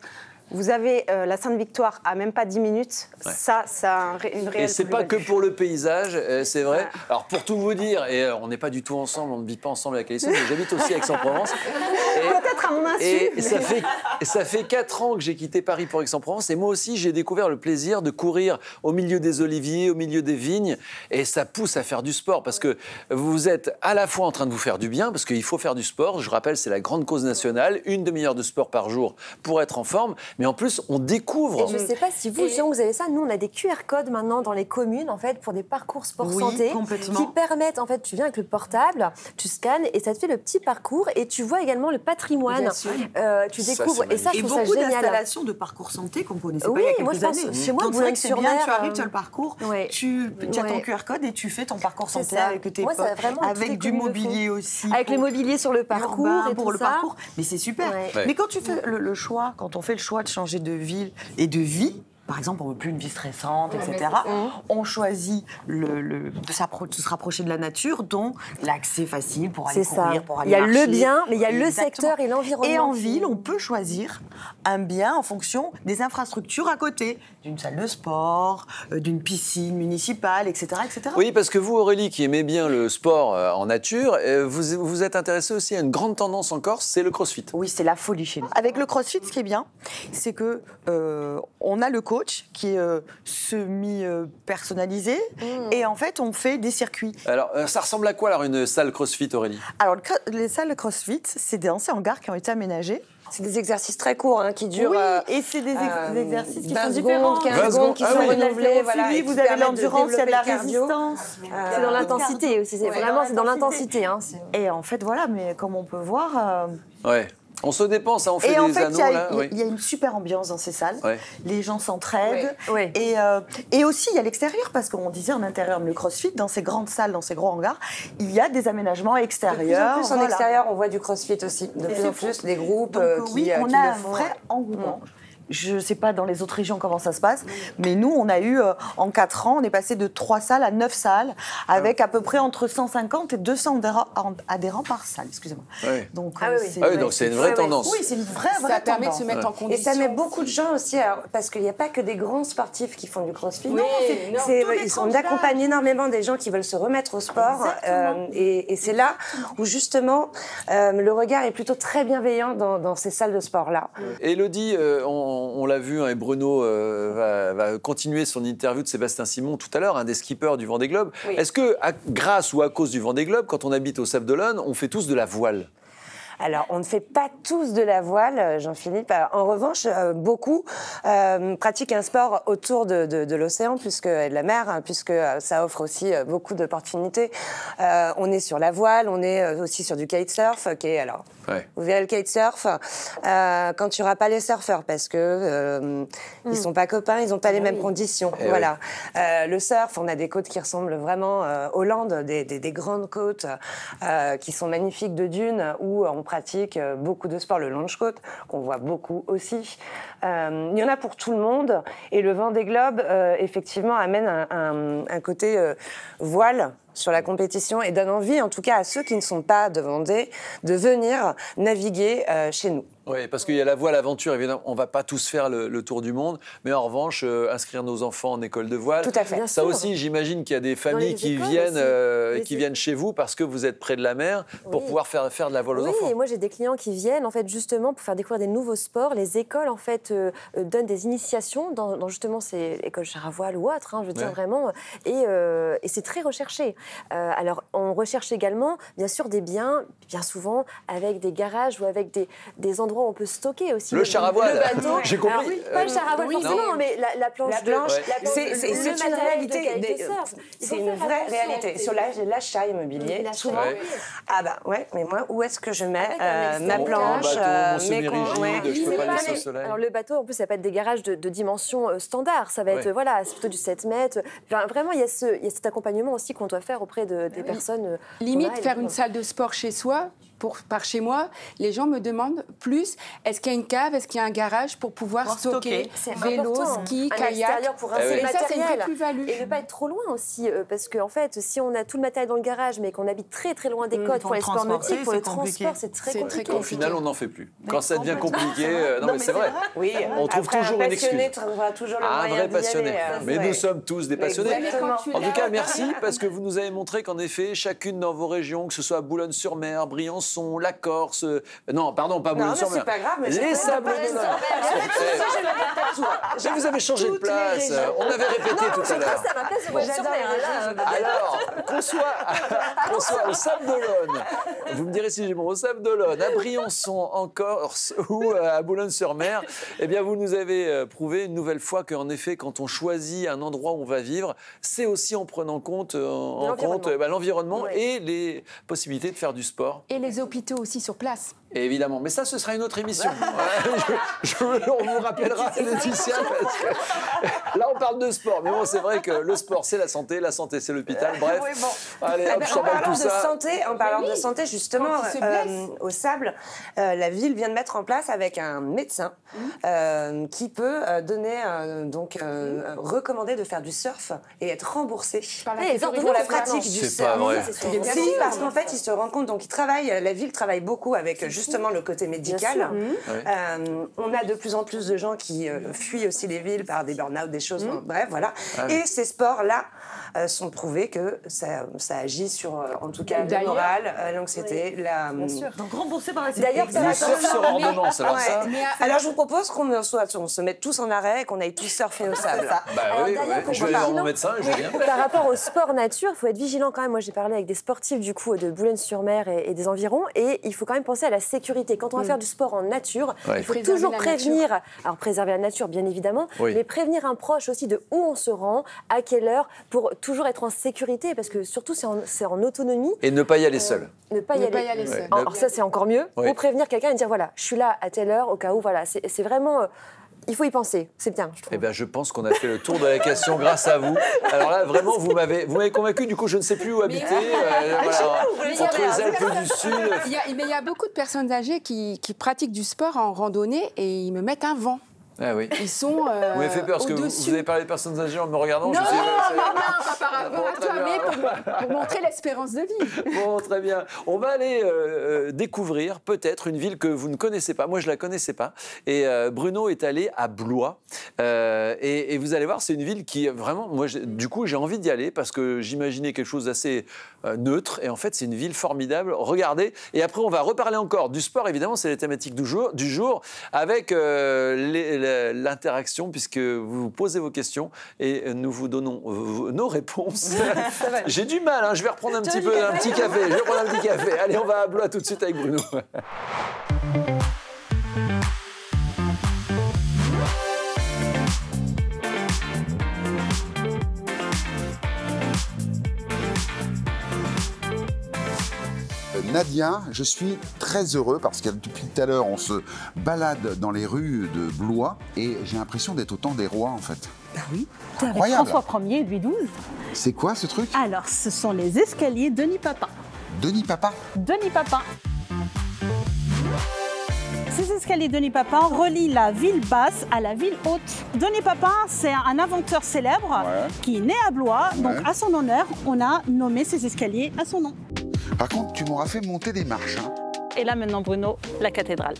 vous avez la Sainte-Victoire à même pas 10 minutes, ça a une réelle. Et c'est pas que pour le paysage, c'est vrai. Ouais. Alors pour tout vous dire, et on n'est pas du tout ensemble, on ne vit pas ensemble avec Alison, mais j'habite aussi à Aix-en-Provence. Peut-être à mon insu. Et ça fait 4 ans que j'ai quitté Paris pour Aix-en-Provence, et moi aussi j'ai découvert le plaisir de courir au milieu des oliviers, au milieu des vignes, et ça pousse à faire du sport, parce que vous êtes à la fois en train de vous faire du bien, parce qu'il faut faire du sport, je rappelle, c'est la grande cause nationale, 1 demi-heure de sport par jour pour être en forme, mais en plus, on découvre. Et je ne sais pas si vous, Jean, vous avez ça. Nous, on a des QR codes maintenant dans les communes, en fait, pour des parcours sport santé, qui permettent, en fait, tu viens avec le portable, tu scannes et ça te fait le petit parcours et tu vois également le patrimoine. Tu découvres et ça, je trouve ça génial. Et beaucoup d'installations de parcours santé qu'on connaissait pas il y a quelques années. Chez moi, c'est vrai que c'est bien. Tu arrives, tu as le parcours, tu as ton QR code et tu fais ton parcours santé avec tes potes, avec du mobilier aussi. Avec le mobilier sur le parcours et pour le parcours. Mais c'est super. Mais quand tu fais le choix, quand on fait le choix de changer de ville et de vie, par exemple, on ne veut plus une vie stressante, etc. On choisit de se rapprocher de la nature, dont l'accès facile pour aller courir, pour aller marcher. Il y a le bien, mais il y a le secteur et l'environnement. Et en ville, on peut choisir un bien en fonction des infrastructures à côté, d'une salle de sport, d'une piscine municipale, etc., etc. Oui, parce que vous, Aurélie, qui aimez bien le sport en nature, vous êtes intéressée aussi à une grande tendance en Corse, c'est le crossfit. Oui, c'est la folie chez nous. Avec le crossfit, ce qui est bien, c'est que on a le coach qui est semi-personnalisé et en fait on fait des circuits. Alors ça ressemble à quoi alors une salle CrossFit, Aurélie? Alors les salles CrossFit, c'est des anciens hangars qui ont été aménagés. C'est des exercices très courts qui durent. Oui, et c'est des exercices qui sont différents. 15 secondes qui sont renouvelés. Voilà, vous avez l'endurance, il y a de la résistance. C'est dans l'intensité aussi. C'est dans l'intensité. Et en fait, voilà, mais comme on peut voir. On se dépense, hein, on fait et en des fait, anneaux là. Il y a une super ambiance dans ces salles. Ouais. Les gens s'entraident. Ouais. Et aussi, il y a l'extérieur, parce qu'on disait en intérieur, le CrossFit, dans ces grandes salles, dans ces grands hangars, il y a des aménagements extérieurs. De plus en plus en extérieur, on voit du CrossFit aussi. De plus en plus, des groupes Donc, qui on qui a le un font. vrai engouement. Je ne sais pas dans les autres régions comment ça se passe, mais nous, on a eu, en 4 ans, on est passé de 3 salles à 9 salles, avec à peu près entre 150 et 200 adhérents par salle, excusez-moi. Ouais. Donc, donc c'est une vraie tendance. Oui, c'est une vraie Ça permet de tendance. se mettre en Et condition. ça met beaucoup de gens aussi, parce qu'il n'y a pas que des grands sportifs qui font du crossfit. Oui, On accompagne énormément des gens qui veulent se remettre au sport. Et c'est là où justement le regard est plutôt très bienveillant dans ces salles de sport-là. Élodie, on l'a vu, hein, et Bruno va continuer son interview de Sébastien Simon tout à l'heure, un des skippers du Vendée Globe. Oui. Est-ce que, grâce ou à cause du Vendée Globe, quand on habite au Sable d'Olonne, on fait tous de la voile? Alors, on ne fait pas tous de la voile, Jean-Philippe. En revanche, beaucoup pratiquent un sport autour de l'océan, de la mer, hein, puisque ça offre aussi beaucoup d'opportunités. On est sur la voile, on est aussi sur du kitesurf, qui est alors. Ouais. Vous verrez le kitesurf quand tu n'auras pas les surfeurs, parce que ils sont pas copains, ils n'ont pas les mêmes conditions. Et voilà. Le surf, on a des côtes qui ressemblent vraiment aux Landes, des grandes côtes qui sont magnifiques de dunes où on pratique beaucoup de sports, le launch-côte, qu'on voit beaucoup aussi. Il y en a pour tout le monde. Et le Vendée Globe, effectivement, amène un côté voile sur la compétition et donne envie, en tout cas à ceux qui ne sont pas de Vendée, de venir naviguer chez nous. Oui, parce qu'il y a la voile aventure, évidemment, on ne va pas tous faire le tour du monde, mais en revanche, inscrire nos enfants en école de voile. Tout à fait. Ça aussi, j'imagine qu'il y a des familles qui viennent chez vous parce que vous êtes près de la mer pour pouvoir faire de la voile aux enfants. Oui, et moi j'ai des clients qui viennent en fait justement pour faire découvrir des nouveaux sports. Les écoles en fait donnent des initiations dans justement ces écoles char à voile ou autres, hein, je veux dire vraiment, et c'est très recherché. Alors on recherche également bien sûr des biens, bien souvent avec des garages ou avec des endroits où on peut stocker aussi. Le char à voile, j'ai compris. Alors, pas le char à voile forcément, mais la planche. La planche, c'est une réalité. C'est une vraie réalité. Sur l'achat immobilier, souvent. Ah bah ouais, mais moi, où est-ce que je mets ma planche, mes rigide, je peux pas laisser au soleil. Alors le bateau, en plus, ça va pas être des garages de dimension standard. Ça va être voilà, c'est plutôt du 7 mètres. Enfin, vraiment, il y a cet accompagnement aussi qu'on doit faire auprès des personnes. Limite, faire une salle de sport chez soi. Par chez moi, les gens me demandent plus, est-ce qu'il y a une cave, est-ce qu'il y a un garage pour pouvoir stocker vélo, ski, kayak. Pour un seul et ça, c'est une vraie matériel. plus-value. Et ne pas être trop loin aussi, parce qu'en fait, si on a tout le matériel dans le garage, mais qu'on habite très très loin des côtes pour les sports nautiques, pour le transport, c'est très compliqué. Au final, on n'en fait plus. Quand ça devient compliqué, non mais c'est vrai. Oui, on trouve toujours une excuse. Un vrai passionné. Mais nous sommes tous des passionnés. Exactement. En tout cas, merci parce que vous nous avez montré qu'en effet, chacune dans vos régions, que ce soit Boulogne-sur-Mer, Briançon, la Corse, non, pardon, pas Boulogne-sur-Mer. C'est pas grave, mais les Sables d'Olonne. Mais vous avez changé de place. On avait répété tout à l'heure. Alors, qu'on soit au Sable d'Olonne, vous me direz si j'ai bon, au Sable d'Olonne, à Briançon, en Corse ou à Boulogne-sur-Mer, eh bien, vous nous avez prouvé une nouvelle fois qu'en effet, quand on choisit un endroit où on va vivre, c'est aussi en prenant compte l'environnement et les possibilités de faire du sport. Et les hôpitaux aussi sur place. Et évidemment, mais ça, ce sera une autre émission. On vous rappellera, Laetitia, parce que là, on parle de sport. Mais bon, c'est vrai que le sport, c'est la santé c'est l'hôpital. Bref, allez, hop, en parlant de santé, justement, au Sable, la ville vient de mettre en place avec un médecin qui peut donner, recommander de faire du surf et être remboursé pour la pratique du surf. C'est pas vrai. Si, parce qu'en fait, il se rend compte, donc la ville travaille beaucoup avec justement le côté médical. On a de plus en plus de gens qui fuient aussi les villes par des burn-out, des choses, bref, voilà. Et ces sports-là sont prouvés que ça agit sur, en tout cas, le moral, l'anxiété, Donc remboursé par la D'ailleurs, le surf sera ordonnance, alors ça. Alors, je vous propose qu'on se mette tous en arrêt et qu'on aille tous surfer au sable. Bah oui, je vais aller voir mon médecin et je viens. Par rapport au sport nature, il faut être vigilant quand même. Moi, j'ai parlé avec des sportifs du coup de Boulogne-sur-Mer et des environs, et il faut quand même penser à la sécurité. Quand on va faire du sport en nature, il faut toujours prévenir. Alors préserver la nature, bien évidemment, mais prévenir un proche aussi de où on se rend, à quelle heure, pour toujours être en sécurité, parce que surtout c'est en autonomie. Et ne pas y aller seul. Ne pas y y aller seul. Alors ça, c'est encore mieux. Oui. Ou prévenir quelqu'un et dire, voilà, je suis là à telle heure, au cas où, voilà. C'est vraiment... il faut y penser, c'est bien, je trouve. Eh bien, je pense qu'on a fait le tour de la question grâce à vous. Alors là, vraiment, vous m'avez convaincu. Du coup, je ne sais plus où habiter. Entre les Alpes du Sud. Mais il y a beaucoup de personnes âgées qui pratiquent du sport en randonnée et ils me mettent un vent. Ah oui. Ils sont Vous m'avez fait peur parce que vous avez parlé des personnes âgées en me regardant. Non, je sais, pas par rapport à toi, mais pour montrer l'espérance de vie. Bon, très bien. On va aller découvrir peut-être une ville que vous ne connaissez pas. Moi, je ne la connaissais pas. Et Bruno est allé à Blois. Et vous allez voir, c'est une ville qui vraiment... Moi, du coup, j'ai envie d'y aller parce que j'imaginais quelque chose d'assez neutre. Et en fait, c'est une ville formidable. Regardez. Et après, on va reparler encore du sport. Évidemment, c'est les thématiques du jour avec l'interaction, puisque vous posez vos questions et nous vous donnons nos réponses. J'ai du mal, hein, je vais reprendre un petit café. Je vais prendre un petit café. Allez, on va à Blois tout de suite avec Bruno. Nadia, je suis très heureux parce que depuis tout à l'heure, on se balade dans les rues de Blois et j'ai l'impression d'être au temps des rois en fait. Ah oui, t'es avec Incroyable. François Ier et Louis XII. C'est quoi ce truc? Alors, ce sont les escaliers Denis Papin. Denis Papin? Denis Papin. Ces escaliers Denis Papin relient la ville basse à la ville haute. Denis Papin, c'est un inventeur célèbre qui est né à Blois. Donc, à son honneur, on a nommé ces escaliers à son nom. Par contre, tu m'auras fait monter des marches. Hein. Et là, maintenant, Bruno, la cathédrale.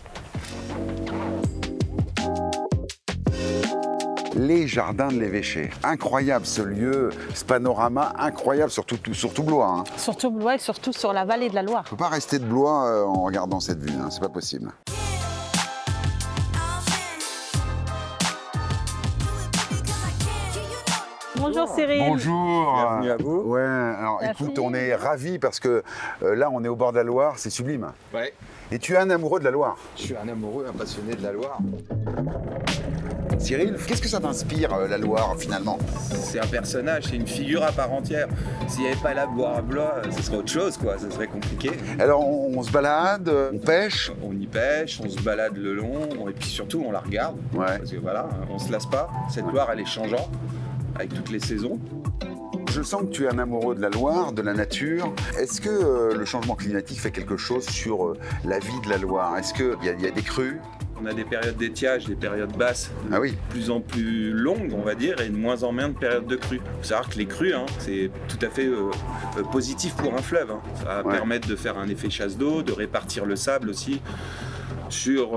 Les jardins de l'évêché. Incroyable ce lieu, ce panorama incroyable, surtout Blois. Hein. Surtout Blois et surtout sur la vallée de la Loire. On ne peut pas rester de Blois en regardant cette vue, hein. C'est pas possible. Bonjour Cyril. Bonjour. Bienvenue à vous. Ouais, alors Merci. écoute, on est ravis parce que là, on est au bord de la Loire, c'est sublime. Ouais. Et tu es un amoureux de la Loire. Je suis un amoureux, un passionné de la Loire. Cyril, qu'est-ce que ça t'inspire, la Loire, finalement? C'est un personnage, c'est une figure à part entière. S'il n'y avait pas la Loire à Blois, ce serait autre chose, quoi. Ce serait compliqué. Alors, on se balade, on pêche. On y pêche, on se balade le long, et puis surtout, on la regarde. Ouais. Parce que voilà, on se lasse pas. Cette Loire, elle est changeante, avec toutes les saisons. Je sens que tu es un amoureux de la Loire, de la nature. Est-ce que le changement climatique fait quelque chose sur la vie de la Loire? Est-ce qu'il y a des crues? On a des périodes d'étiage, des périodes basses, ah oui. de plus en plus longues, on va dire, et de moins en moins de périodes de crues. Il faut savoir que les crues, hein, c'est tout à fait positif pour un fleuve. Hein. Ça va permettre de faire un effet chasse d'eau, de répartir le sable aussi sur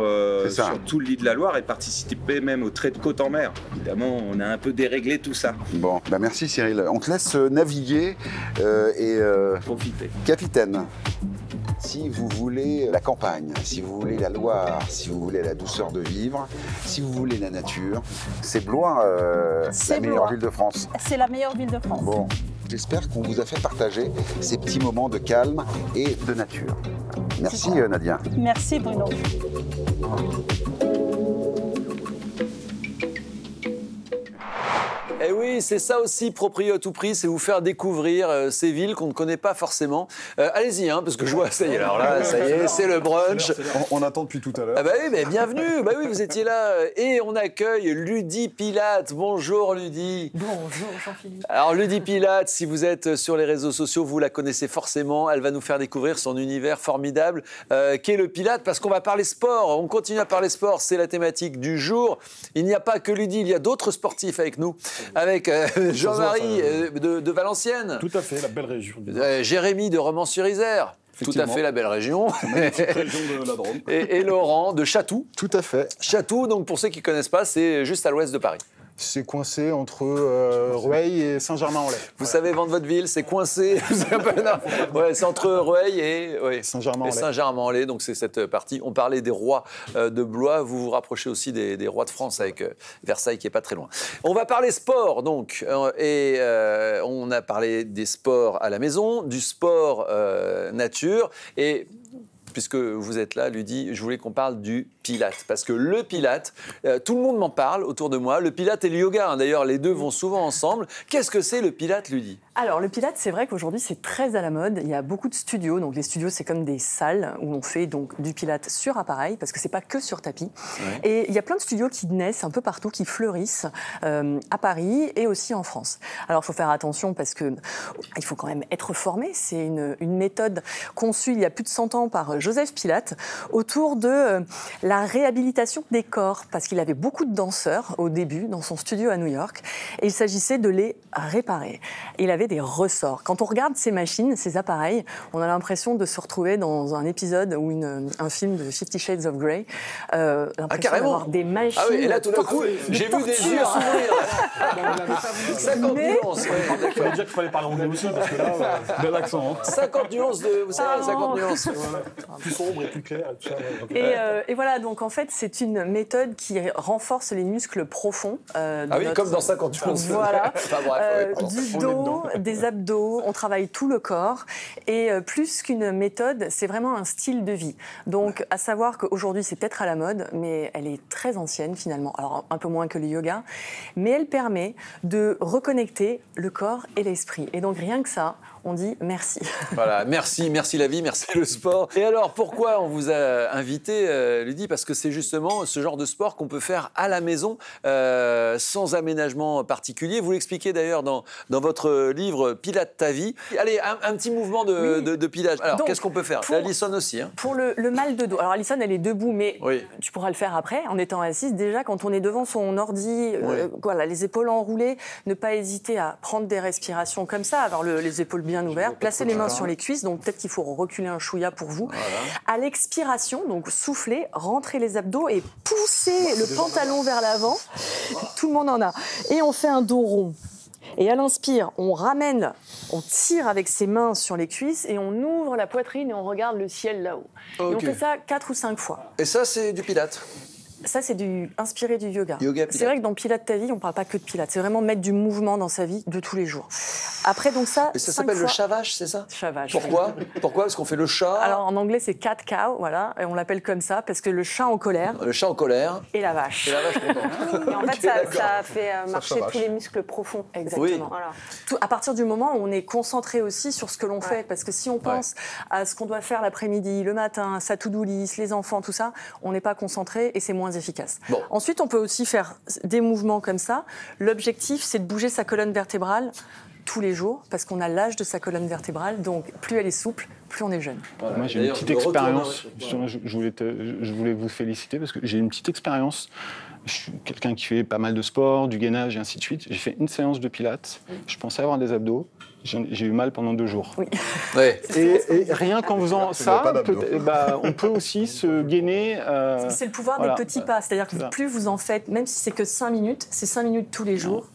tout le lit de la Loire et participer même au trait de côte en mer. Évidemment, on a un peu déréglé tout ça. Bon, bah merci Cyril. On te laisse naviguer et profiter. Capitaine. Si vous voulez la campagne, si vous voulez la Loire, si vous voulez la douceur de vivre, si vous voulez la nature, c'est Blois, la meilleure ville de France. C'est la meilleure ville de France. Bon, j'espère qu'on vous a fait partager ces petits moments de calme et de nature. Merci Nadia. Merci Bruno. Eh oui, c'est ça aussi, Proprio à tout prix, c'est vous faire découvrir ces villes qu'on ne connaît pas forcément. Allez-y, hein, parce que je vois, ça y est, alors là, ça y est, c'est le brunch. On attend depuis tout à l'heure. Ah bah oui, mais bienvenue, bah oui, vous étiez là. Et on accueille Ludy Pilatte. Bonjour Ludy. Bonjour Jean-Philippe. Alors Ludy Pilatte, si vous êtes sur les réseaux sociaux, vous la connaissez forcément. Elle va nous faire découvrir son univers formidable, qu'est le Pilate, parce qu'on va parler sport. On continue à parler sport, c'est la thématique du jour. Il n'y a pas que Ludy, il y a d'autres sportifs avec nous. Avec Jean-Marie de Valenciennes. Tout à fait, la belle région. Jérémy de Romans-sur-Isère. Tout à fait la belle région. Magnifique région de la Drôme. Et Laurent de Chatou. Tout à fait. Chatou, donc pour ceux qui ne connaissent pas, c'est juste à l'ouest de Paris. C'est coincé entre Rueil et Saint-Germain-en-Laye. Vous savez vendre votre ville, c'est coincé. Ouais, c'est entre Rueil et Saint-Germain-en-Laye. Donc c'est cette partie. On parlait des rois de Blois. Vous vous rapprochez aussi des rois de France avec Versailles qui est pas très loin. On va parler sport donc. On a parlé des sports à la maison, du sport nature et puisque vous êtes là, Ludy, je voulais qu'on parle du Pilate. Parce que le Pilate, tout le monde m'en parle autour de moi. Le Pilate et le yoga, hein, d'ailleurs, les deux vont souvent ensemble. Qu'est-ce que c'est le Pilate, Ludy ? Alors, le Pilates, c'est vrai qu'aujourd'hui, c'est très à la mode. Il y a beaucoup de studios. Donc, les studios, c'est comme des salles où on fait donc du Pilates sur appareil, parce que c'est pas que sur tapis. Ouais. Et il y a plein de studios qui naissent un peu partout, qui fleurissent à Paris et aussi en France. Alors, il faut faire attention parce que il faut quand même être formé. C'est une méthode conçue il y a plus de 100 ans par Joseph Pilate autour de la réhabilitation des corps, parce qu'il avait beaucoup de danseurs au début dans son studio à New York, et il s'agissait de les réparer. Il avait des ressorts. Quand on regarde ces machines, ces appareils, on a l'impression de se retrouver dans un épisode ou un film de 50 Shades of Grey. L'impression d'avoir des machines. Ah oui, et là tout d'un coup, j'ai vu des yeux s'ouvrir. 50 nuances. Il fallait dire qu'il fallait parler anglais aussi, parce que là, bel accent. 50 nuances de. Vous savez, 50 nuances. Plus sombre et plus clair. Et, tout ça, et voilà, donc en fait, c'est une méthode qui renforce les muscles profonds. Comme dans 50 nuances. Voilà. Du dos, des abdos, on travaille tout le corps. Et plus qu'une méthode, c'est vraiment un style de vie. Donc, à savoir qu'aujourd'hui, c'est peut-être à la mode, mais elle est très ancienne finalement. Alors, un peu moins que le yoga. Mais elle permet de reconnecter le corps et l'esprit. Et donc, rien que ça, on dit merci. Voilà, merci la vie, merci le sport. Et alors, pourquoi on vous a invité, Ludie? Parce que c'est justement ce genre de sport qu'on peut faire à la maison, sans aménagement particulier. Vous l'expliquez d'ailleurs dans votre livre Pilate ta vie. Allez, un petit mouvement de Pilate. Alors, qu'est-ce qu'on peut faire? Alison aussi. Hein. Pour le mal de dos. Alors, Alison, elle est debout, mais tu pourras le faire après, en étant assise. Déjà, quand on est devant son ordi, voilà, les épaules enroulées, ne pas hésiter à prendre des respirations comme ça, avoir les épaules bien ouvertes, placer les mains sur les cuisses, donc peut-être qu'il faut reculer un chouïa pour vous. Voilà. À l'expiration, donc souffler, rentrer les abdos et pousser le pantalon vers l'avant. Tout le monde en a. Et on fait un dos rond. Et à l'inspire, on ramène, on tire avec ses mains sur les cuisses et on ouvre la poitrine et on regarde le ciel là-haut. Okay. Et on fait ça 4 ou 5 fois. Et ça, c'est du Pilate? Ça, c'est inspiré du yoga. C'est vrai que dans Pilate ta vie, on ne parle pas que de Pilate. C'est vraiment mettre du mouvement dans sa vie de tous les jours. Après, donc ça. Et ça s'appelle le chavage, c'est ça? Chavage. Pourquoi? Pourquoi? Parce qu'on fait le chat. Alors en anglais, c'est cat cow, voilà. Et on l'appelle comme ça parce que le chat en colère. Le chat en colère. Et la vache. Et la vache contente. Et en fait, ça fait marcher tous les muscles profonds. Exactement. Oui. Voilà. À partir du moment où on est concentré aussi sur ce que l'on fait, parce que si on pense à ce qu'on doit faire l'après-midi, le matin, sa to-do list, les enfants, tout ça, on n'est pas concentré et c'est moins efficace. Bon. Ensuite, on peut aussi faire des mouvements comme ça. L'objectif, c'est de bouger sa colonne vertébrale tous les jours, parce qu'on a l'âge de sa colonne vertébrale, donc plus elle est souple, plus on est jeune. Voilà. Moi, j'ai une petite expérience. Je voulais vous féliciter, parce que j'ai une petite expérience. Je suis quelqu'un qui fait pas mal de sport, du gainage et ainsi de suite. J'ai fait une séance de pilates. Je pensais avoir des abdos. J'ai eu mal pendant 2 jours. Oui. Ouais. Et rien qu'en faisant ça, on peut aussi se gainer. C'est le pouvoir des petits pas. C'est-à-dire que plus vous en faites, même si c'est que 5 minutes, c'est 5 minutes tous les jours.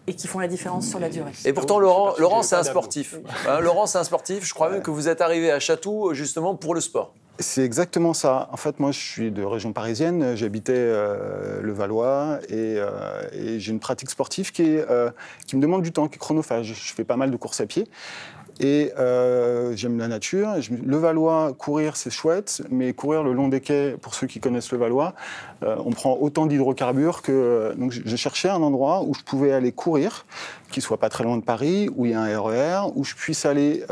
Et qui font la différence sur la durée. Et pourtant, Laurent, c'est un sportif. Laurent, c'est un sportif. Je crois même que vous êtes arrivé à Chatou justement pour le sport. C'est exactement ça. En fait, moi, je suis de région parisienne. J'habitais le Valois et j'ai une pratique sportive qui me demande du temps, qui est chronophage. Je fais pas mal de courses à pied. Et j'aime la nature. Le Valois, courir, c'est chouette, mais courir le long des quais, pour ceux qui connaissent le Valois, on prend autant d'hydrocarbures que... Donc je cherchais un endroit où je pouvais aller courir, qui soit pas très loin de Paris, où il y a un RER, où je puisse aller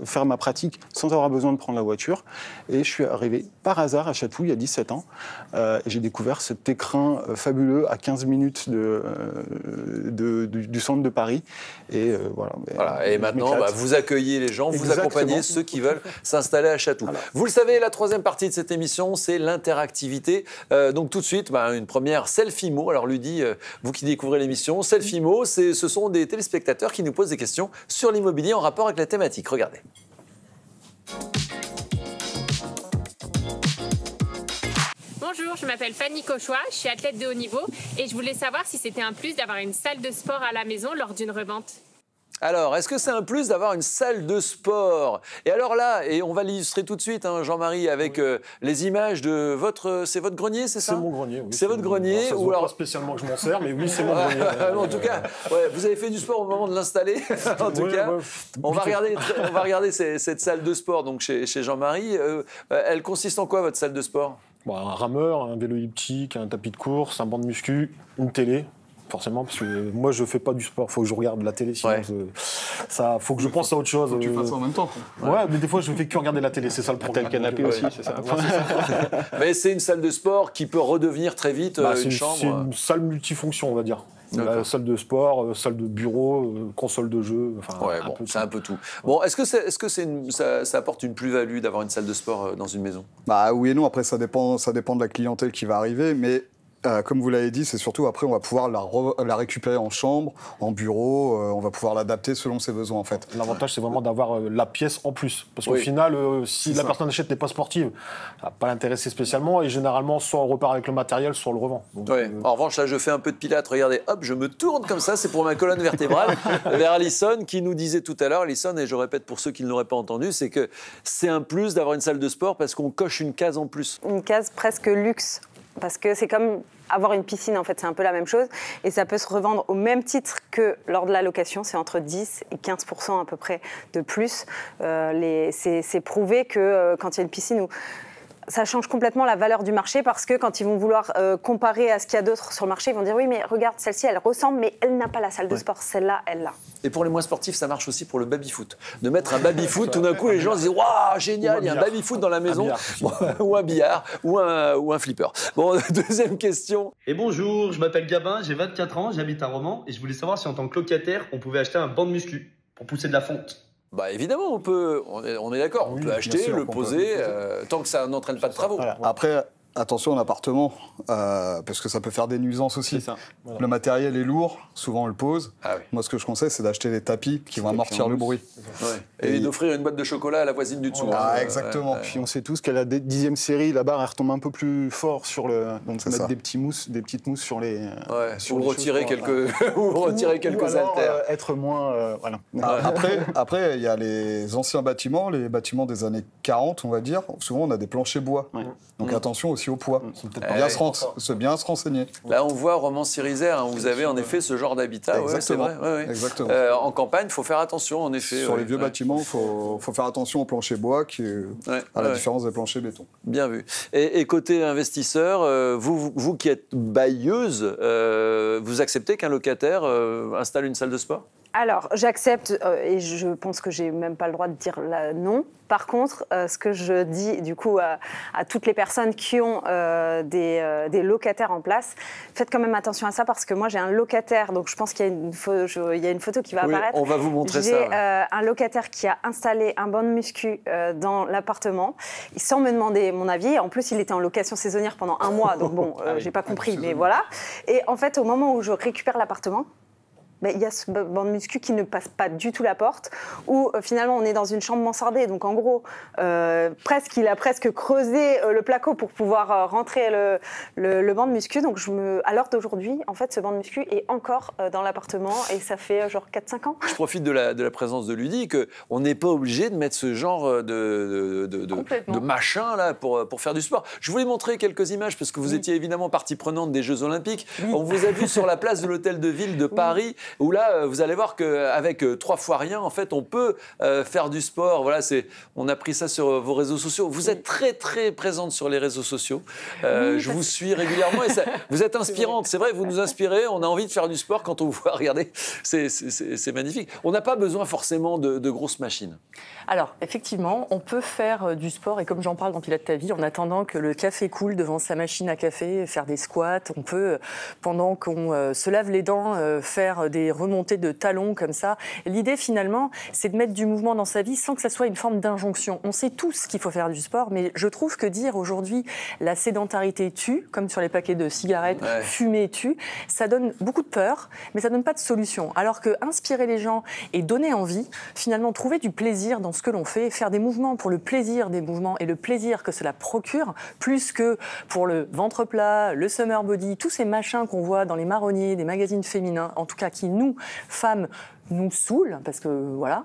faire ma pratique sans avoir besoin de prendre la voiture. Et je suis arrivé par hasard à Chatou, il y a 17 ans, et j'ai découvert cet écrin fabuleux à 15 minutes du centre de Paris. Et voilà. Et maintenant, vous accueillez les gens, vous accompagnez ceux qui veulent s'installer à Chatou. Voilà. Vous le savez, la 3e partie de cette émission, c'est l'interactivité. Donc tout de suite, une première Selfie-Mo. Alors Ludie, vous qui découvrez l'émission, Selfie-Mo, ce sont des téléspectateurs qui nous posent des questions sur l'immobilier en rapport avec la thématique. Regardez. Bonjour, je m'appelle Fanny Cauchois, je suis athlète de haut niveau et je voulais savoir si c'était un plus d'avoir une salle de sport à la maison lors d'une revente. Alors, est-ce que c'est un plus d'avoir une salle de sport? Et alors là, et on va l'illustrer tout de suite, Jean-Marie, avec les images de c'est votre grenier, c'est ça? C'est mon grenier, oui. C'est votre grenier. Alors, ça se voit pas spécialement que je m'en sers, mais oui, c'est mon grenier. En tout cas, vous avez fait du sport au moment de l'installer. En tout cas, on va regarder cette salle de sport donc chez Jean-Marie. Elle consiste en quoi, votre salle de sport? Un rameur, un vélo elliptique, un tapis de course, un banc de muscu, une télé. forcément, parce que moi, je fais pas du sport. Faut que je regarde la télé, sinon ça, faut que je pense à autre chose. Faut que tu fasses ça en même temps. Ouais, mais des fois, je fais que regarder la télé. C'est ça le problème. T'as le canapé aussi, c'est ça. Mais c'est une salle de sport qui peut redevenir très vite une chambre. C'est une salle multifonction, on va dire. La salle de sport, salle de bureau, console de jeu. C'est un peu tout. Bon, est-ce que ça apporte une plus-value d'avoir une salle de sport dans une maison? Bah oui et non. Après, ça dépend de la clientèle qui va arriver, mais. Comme vous l'avez dit, c'est surtout après on va pouvoir la récupérer en chambre, en bureau, on va pouvoir l'adapter selon ses besoins en fait. L'avantage c'est vraiment d'avoir la pièce en plus, parce qu'au final, si la personne achète n'est pas sportive, ça va pas l'intéresser spécialement et généralement soit on repart avec le matériel, soit on le revend. Donc, En revanche là je fais un peu de pilates, regardez, hop, je me tourne comme ça, c'est pour ma colonne vertébrale, vers Alison qui nous disait tout à l'heure, Alison, et je répète pour ceux qui ne l'auraient pas entendu, c'est que c'est un plus d'avoir une salle de sport parce qu'on coche une case en plus. Une case presque luxe. Parce que c'est comme avoir une piscine, en fait, c'est un peu la même chose. Et ça peut se revendre au même titre que lors de la location. C'est entre 10 et 15% à peu près de plus. C'est prouvé que quand il y a une piscine ça change complètement la valeur du marché parce que quand ils vont vouloir comparer à ce qu'il y a d'autres sur le marché, ils vont dire oui, mais regarde, celle-ci, elle ressemble, mais elle n'a pas la salle de sport. Celle-là, elle l'a. Et pour les moins sportifs, ça marche aussi pour le baby-foot. De mettre un baby-foot, tout d'un coup, les gens se disent waouh, génial, il y a un baby-foot dans la maison. Ou un billard, ou un flipper. Bon, deuxième question. Et bonjour, je m'appelle Gabin, j'ai 24 ans, j'habite à Romans et je voulais savoir si en tant que locataire, on pouvait acheter un banc de muscu pour pousser de la fonte. Bah évidemment, on est d'accord, on peut acheter, le poser, tant que ça n'entraîne pas de travaux. Voilà. Après, attention en appartement, parce que ça peut faire des nuisances aussi. Voilà. Le matériel est lourd, souvent on le pose. Moi, ce que je conseille, c'est d'acheter des tapis qui vont amortir le bruit. Et d'offrir une boîte de chocolat à la voisine du dessous. Exactement. Puis on sait tous qu'à la 10e série, la barre elle retombe un peu plus fort sur le. Donc mettre des petites mousses sur les. Ou retirer quelques haltères. Être moins. Voilà. Après, il y a les anciens bâtiments, les bâtiments des années 40, on va dire. Souvent, on a des planchers bois. Donc attention aussi au poids. Bien se renseigner. Là, on voit Romans-sur-Isère, vous avez en effet ce genre d'habitat. Exactement. C'est vrai. Exactement. En campagne, il faut faire attention, en effet. Sur les vieux bâtiments, il faut faire attention aux planchers bois, à la différence des planchers béton. Bien vu. Et côté investisseur, vous qui êtes bailleuse, vous acceptez qu'un locataire installe une salle de sport ? Alors, j'accepte et je pense que j'ai même pas le droit de dire non. Par contre, ce que je dis du coup à toutes les personnes qui ont des locataires en place, faites quand même attention à ça parce que moi j'ai un locataire, donc je pense qu'il y a une photo qui va apparaître. On va vous montrer ça. J'ai un locataire qui a installé un banc de muscu dans l'appartement sans me demander mon avis. En plus, il était en location saisonnière pendant 1 mois, donc bon, j'ai pas compris, mais voilà. Et en fait, au moment où je récupère l'appartement, il y a ce banc de muscu qui ne passe pas du tout la porte, où finalement on est dans une chambre mansardée, donc en gros, il a presque creusé le placo pour pouvoir rentrer le banc de muscu. Donc à l'heure d'aujourd'hui, en fait, ce banc de muscu est encore dans l'appartement et ça fait genre 4-5 ans. Je profite de la présence de Ludy, qu'on n'est pas obligé de mettre ce genre de machin là pour faire du sport. Je voulais montrer quelques images parce que vous étiez évidemment partie prenante des Jeux Olympiques. On vous a vu sur la place de l'Hôtel de Ville de Paris. Où là, vous allez voir qu'avec 3 fois rien, en fait, on peut faire du sport. Voilà, on a pris ça sur vos réseaux sociaux. Vous êtes très, très présente sur les réseaux sociaux. Je vous suis régulièrement et vous êtes inspirante. C'est vrai, vous nous inspirez. On a envie de faire du sport quand on vous voit. Regardez, c'est magnifique. On n'a pas besoin forcément de grosses machines. Alors, effectivement, on peut faire du sport. Et comme j'en parle dans Pilote ta vie, en attendant que le café coule devant sa machine à café, faire des squats. On peut, pendant qu'on se lave les dents, faire des remontées de talons comme ça. L'idée, finalement, c'est de mettre du mouvement dans sa vie sans que ça soit une forme d'injonction. On sait tous qu'il faut faire du sport, mais je trouve que dire aujourd'hui la sédentarité tue, comme sur les paquets de cigarettes, fumer tue, ça donne beaucoup de peur, mais ça donne pas de solution. Alors que inspirer les gens et donner envie, finalement, trouver du plaisir dans ce que l'on fait, faire des mouvements pour le plaisir des mouvements et le plaisir que cela procure, plus que pour le ventre plat, le summer body, tous ces machins qu'on voit dans les marronniers, des magazines féminins, en tout cas qui, nous, femmes, nous saoulent, parce que voilà.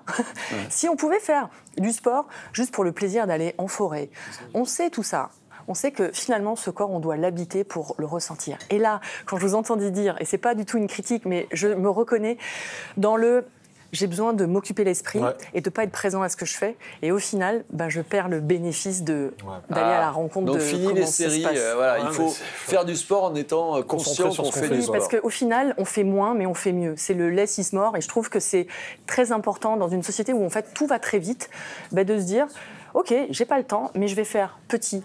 Si on pouvait faire du sport juste pour le plaisir d'aller en forêt, on sait tout ça. On sait que finalement, ce corps, on doit l'habiter pour le ressentir. Et là, quand je vous entendis dire, et c'est pas du tout une critique, mais je me reconnais dans le j'ai besoin de m'occuper l'esprit et de ne pas être présent à ce que je fais. Et au final, je perds le bénéfice d'aller à la rencontre donc de fini comment les ça se séries, passe. il faut faire du sport en étant conscient qu'on fait du sport. Parce qu'au final, on fait moins, mais on fait mieux. C'est le less is more. Et je trouve que c'est très important dans une société où en fait tout va très vite, de se dire, ok, j'ai pas le temps, mais je vais faire petit.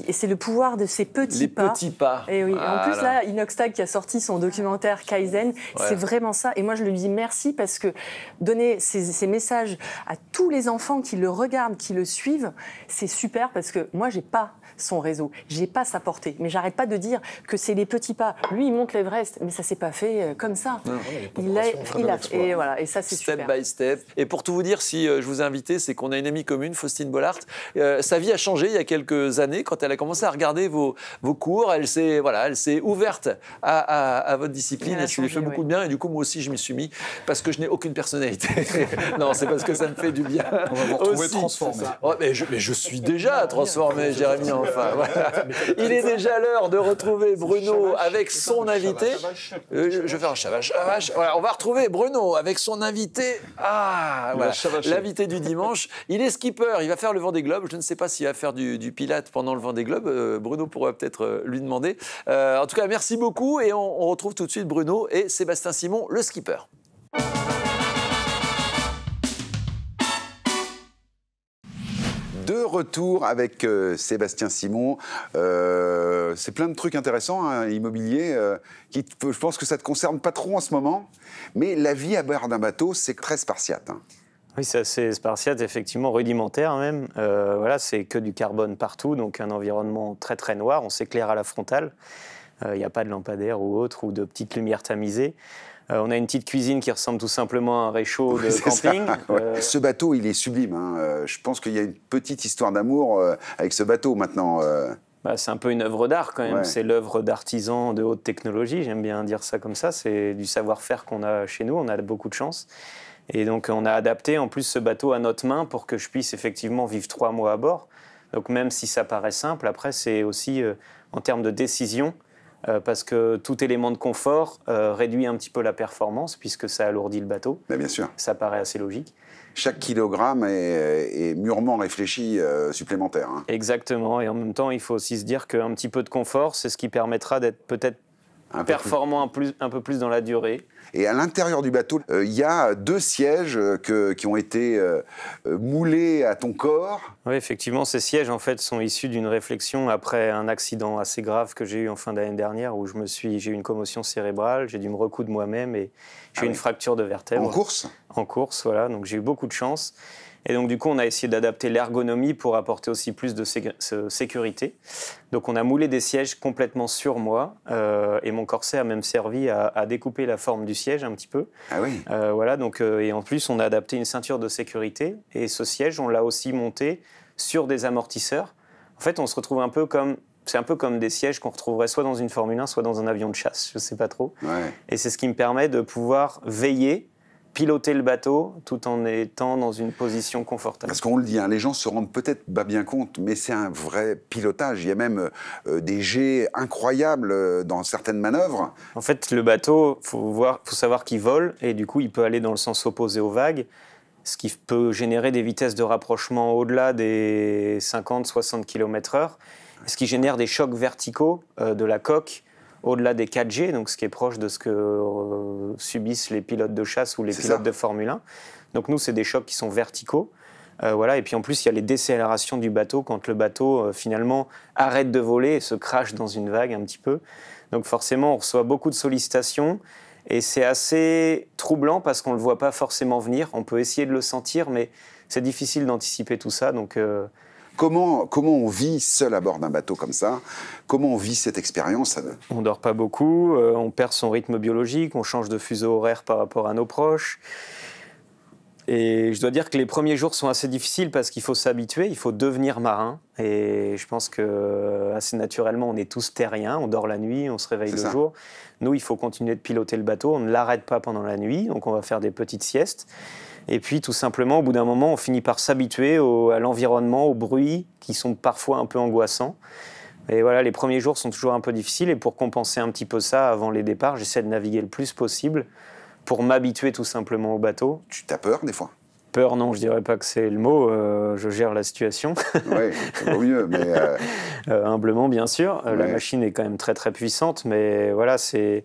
Et c'est le pouvoir de ces petits pas. Les petits pas. Et oui. En plus, là, Inoxtag qui a sorti son documentaire Kaizen, c'est vraiment ça. Et moi, je lui dis merci parce que donner ces messages à tous les enfants qui le regardent, qui le suivent, c'est super parce que moi, j'ai pas son réseau, j'ai pas sa portée. Mais j'arrête pas de dire que c'est les petits pas. Lui, il monte l'Everest, mais ça s'est pas fait comme ça. Et voilà. Et ça, c'est super. Step by step. Et pour tout vous dire, si je vous ai invité, c'est qu'on a une amie commune, Faustine Bollard. Sa vie a changé il y a quelques années. Quand elle a commencé à regarder vos cours, elle s'est ouverte à votre discipline. Et ça lui fait beaucoup de bien. Et du coup, moi aussi, je m'y suis mis parce que je n'ai aucune personnalité. Non, c'est parce que ça me fait du bien. On va vous retrouver transformé. Mais je suis déjà transformé, Jérémy. Enfin, voilà. Il est déjà l'heure de retrouver Bruno avec son invité. Je vais faire un chavache. Voilà, on va retrouver Bruno avec son invité. Voilà, l'invité du dimanche. Il est skipper. Il va faire le Vendée Globe. Je ne sais pas s'il va faire du pilate pendant le Vendée Globe. Bruno pourrait peut-être lui demander. En tout cas, merci beaucoup. Et on retrouve tout de suite Bruno et Sébastien Simon, le skipper. De retour avec Sébastien Simon. C'est plein de trucs intéressants, immobilier, qui, je pense que ça ne te concerne pas trop en ce moment. Mais la vie à bord d'un bateau, c'est très spartiate. Oui, c'est assez spartiate, effectivement, rudimentaire même. C'est que du carbone partout, donc un environnement très très noir. On s'éclaire à la frontale. Il n'y a pas de lampadaire ou autre, ou de petites lumières tamisées. On a une petite cuisine qui ressemble tout simplement à un réchaud de camping. Ce bateau, il est sublime. Je pense qu'il y a une petite histoire d'amour avec ce bateau maintenant. C'est un peu une œuvre d'art quand même. C'est l'œuvre d'artisans de haute technologie. J'aime bien dire ça comme ça. C'est du savoir-faire qu'on a chez nous. On a beaucoup de chance. Et donc on a adapté en plus ce bateau à notre main pour que je puisse effectivement vivre 3 mois à bord. Donc même si ça paraît simple, après c'est aussi en termes de décision. Parce que tout élément de confort réduit un petit peu la performance puisque ça alourdit le bateau. Mais bien sûr. Ça paraît assez logique. Chaque kilogramme est mûrement réfléchi supplémentaire. Exactement. Et en même temps, il faut aussi se dire qu'un petit peu de confort, c'est ce qui permettra d'être peut-être performant un peu plus dans la durée. Et à l'intérieur du bateau, il y a 2 sièges qui ont été moulés à ton corps. Oui, effectivement, ces sièges en fait sont issus d'une réflexion après un accident assez grave que j'ai eu en fin d'année dernière où j'ai eu une commotion cérébrale, j'ai dû me recoudre moi-même et j'ai eu une fracture de vertèbre. En course ? En course, voilà. Donc j'ai eu beaucoup de chance. Et donc, du coup, on a essayé d'adapter l'ergonomie pour apporter aussi plus de sécurité. Donc, on a moulé des sièges complètement sur moi et mon corset a même servi à découper la forme du siège un petit peu. Ah oui. Et en plus, on a adapté une ceinture de sécurité et ce siège, on l'a aussi monté sur des amortisseurs. En fait, on se retrouve un peu comme... C'est un peu comme des sièges qu'on retrouverait soit dans une Formule 1, soit dans un avion de chasse, je ne sais pas trop. Ouais. Et c'est ce qui me permet de pouvoir veiller, piloter le bateau tout en étant dans une position confortable. Parce qu'on le dit, les gens se rendent peut-être pas bien compte, mais c'est un vrai pilotage. Il y a même des jets incroyables dans certaines manœuvres. En fait, le bateau, faut savoir qu'il vole et du coup, il peut aller dans le sens opposé aux vagues, ce qui peut générer des vitesses de rapprochement au-delà des 50-60 km/h, ce qui génère des chocs verticaux de la coque au-delà des 4G, donc ce qui est proche de ce que subissent les pilotes de chasse ou les pilotes de Formule 1. Donc nous, c'est des chocs qui sont verticaux. Et puis en plus, il y a les décélérations du bateau quand le bateau finalement arrête de voler et se crache dans une vague un petit peu. Donc forcément, on reçoit beaucoup de sollicitations et c'est assez troublant parce qu'on ne le voit pas forcément venir. On peut essayer de le sentir, mais c'est difficile d'anticiper tout ça. Donc Comment on vit seul à bord d'un bateau comme ça? Comment on vit cette expérience? On dort pas beaucoup, on perd son rythme biologique, on change de fuseau horaire par rapport à nos proches. Et je dois dire que les premiers jours sont assez difficiles parce qu'il faut s'habituer, il faut devenir marin. Et je pense que assez naturellement, on est tous terriens, on dort la nuit, on se réveille le jour. Nous, il faut continuer de piloter le bateau, on ne l'arrête pas pendant la nuit, donc on va faire des petites siestes. Et puis, tout simplement, au bout d'un moment, on finit par s'habituer à l'environnement, aux bruits qui sont parfois un peu angoissants. Et voilà, les premiers jours sont toujours un peu difficiles. Et pour compenser un petit peu ça, avant les départs, j'essaie de naviguer le plus possible pour m'habituer tout simplement au bateau. Tu as peur des fois? Peur, non, je dirais pas que c'est le mot. Je gère la situation. Oui, ça vaut mieux, mais... humblement, bien sûr. La machine est quand même très, très puissante, mais voilà, c'est...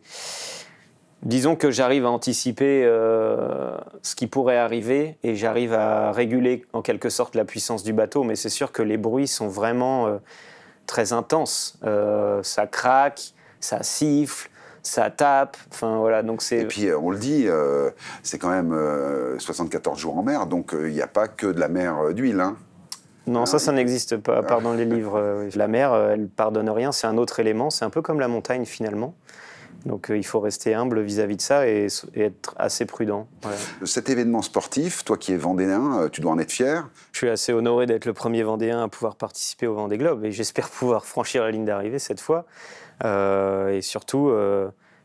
Disons que j'arrive à anticiper ce qui pourrait arriver et j'arrive à réguler en quelque sorte la puissance du bateau, mais c'est sûr que les bruits sont vraiment très intenses. Ça craque, ça siffle, ça tape, enfin voilà, donc c'est... Et puis on le dit, c'est quand même 74 jours en mer, donc il n'y a pas que de la mer d'huile, hein. Non, ça n'existe pas, à part dans les livres. La mer, elle pardonne rien, c'est un autre élément, c'est un peu comme la montagne finalement. Donc il faut rester humble vis-à-vis de ça et être assez prudent. Voilà. Cet événement sportif, toi qui es vendéen, tu dois en être fier. Je suis assez honoré d'être le premier Vendéen à pouvoir participer au Vendée Globe et j'espère pouvoir franchir la ligne d'arrivée cette fois. Et surtout,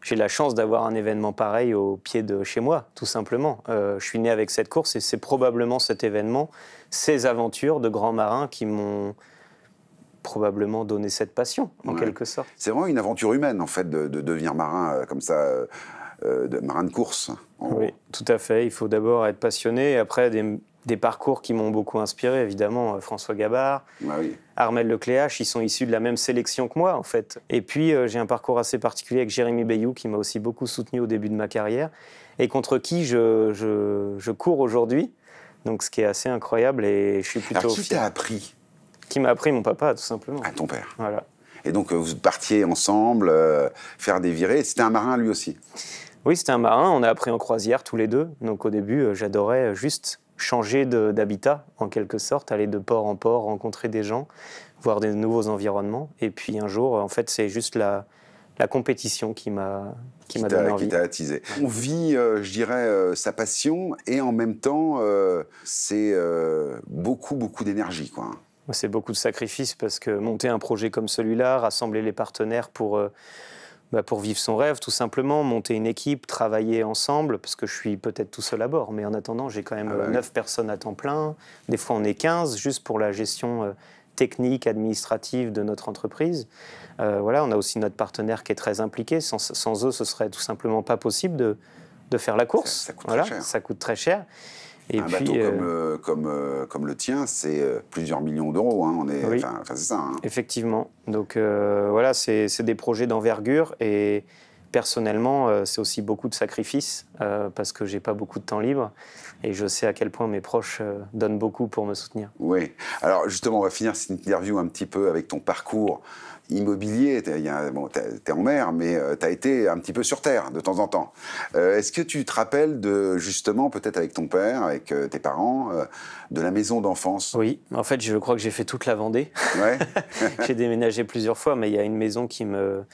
j'ai la chance d'avoir un événement pareil au pied de chez moi, tout simplement. Je suis né avec cette course et c'est probablement cet événement, ces aventures de grands marins qui m'ont probablement donné cette passion, en quelque sorte. C'est vraiment une aventure humaine, en fait, de devenir marin comme ça, de marin de course. Oui, tout à fait. Il faut d'abord être passionné. Et après, des parcours qui m'ont beaucoup inspiré, évidemment. François Gabard, Armel Lecléache, ils sont issus de la même sélection que moi, en fait. Et puis, j'ai un parcours assez particulier avec Jérémy Bayou, qui m'a aussi beaucoup soutenu au début de ma carrière, et contre qui je cours aujourd'hui. Donc, ce qui est assez incroyable, et je suis plutôt Alors, qui t'a appris? Qui m'a appris? Mon papa, tout simplement. Ah, ton père. Voilà. Et donc, vous partiez ensemble faire des virées. C'était un marin, lui aussi? Oui, c'était un marin. On a appris en croisière tous les deux. Donc, au début, j'adorais juste changer d'habitat, en quelque sorte, aller de port en port, rencontrer des gens, voir des nouveaux environnements. Et puis, un jour, en fait, c'est juste la compétition qui m'a donné envie. Qui t'a attisé. On vit, je dirais, sa passion et en même temps, c'est beaucoup d'énergie, quoi. C'est beaucoup de sacrifices parce que monter un projet comme celui-là, rassembler les partenaires pour vivre son rêve, tout simplement, monter une équipe, travailler ensemble, parce que je suis peut-être tout seul à bord, mais en attendant, j'ai quand même 9 personnes à temps plein. Des fois, on est 15, juste pour la gestion technique, administrative de notre entreprise. Voilà, on a aussi notre partenaire qui est très impliqué. Sans eux, ce serait tout simplement pas possible de faire la course. Ça coûte très cher. Ça coûte très cher. Et un puis, bateau comme le tien, c'est plusieurs millions d'euros. Hein. Oui. C'est ça. Hein. Effectivement. Donc voilà, c'est des projets d'envergure et personnellement, c'est aussi beaucoup de sacrifices parce que j'ai pas beaucoup de temps libre et je sais à quel point mes proches donnent beaucoup pour me soutenir. Oui. Alors justement, on va finir cette interview un petit peu avec ton parcours immobilier. T'es en mer, mais t'as été un petit peu sur terre de temps en temps. Est-ce que tu te rappelles justement, peut-être avec ton père, avec tes parents, de la maison d'enfance? Oui, en fait, je crois que j'ai fait toute la Vendée. Ouais. J'ai déménagé plusieurs fois, mais il y a une maison qui me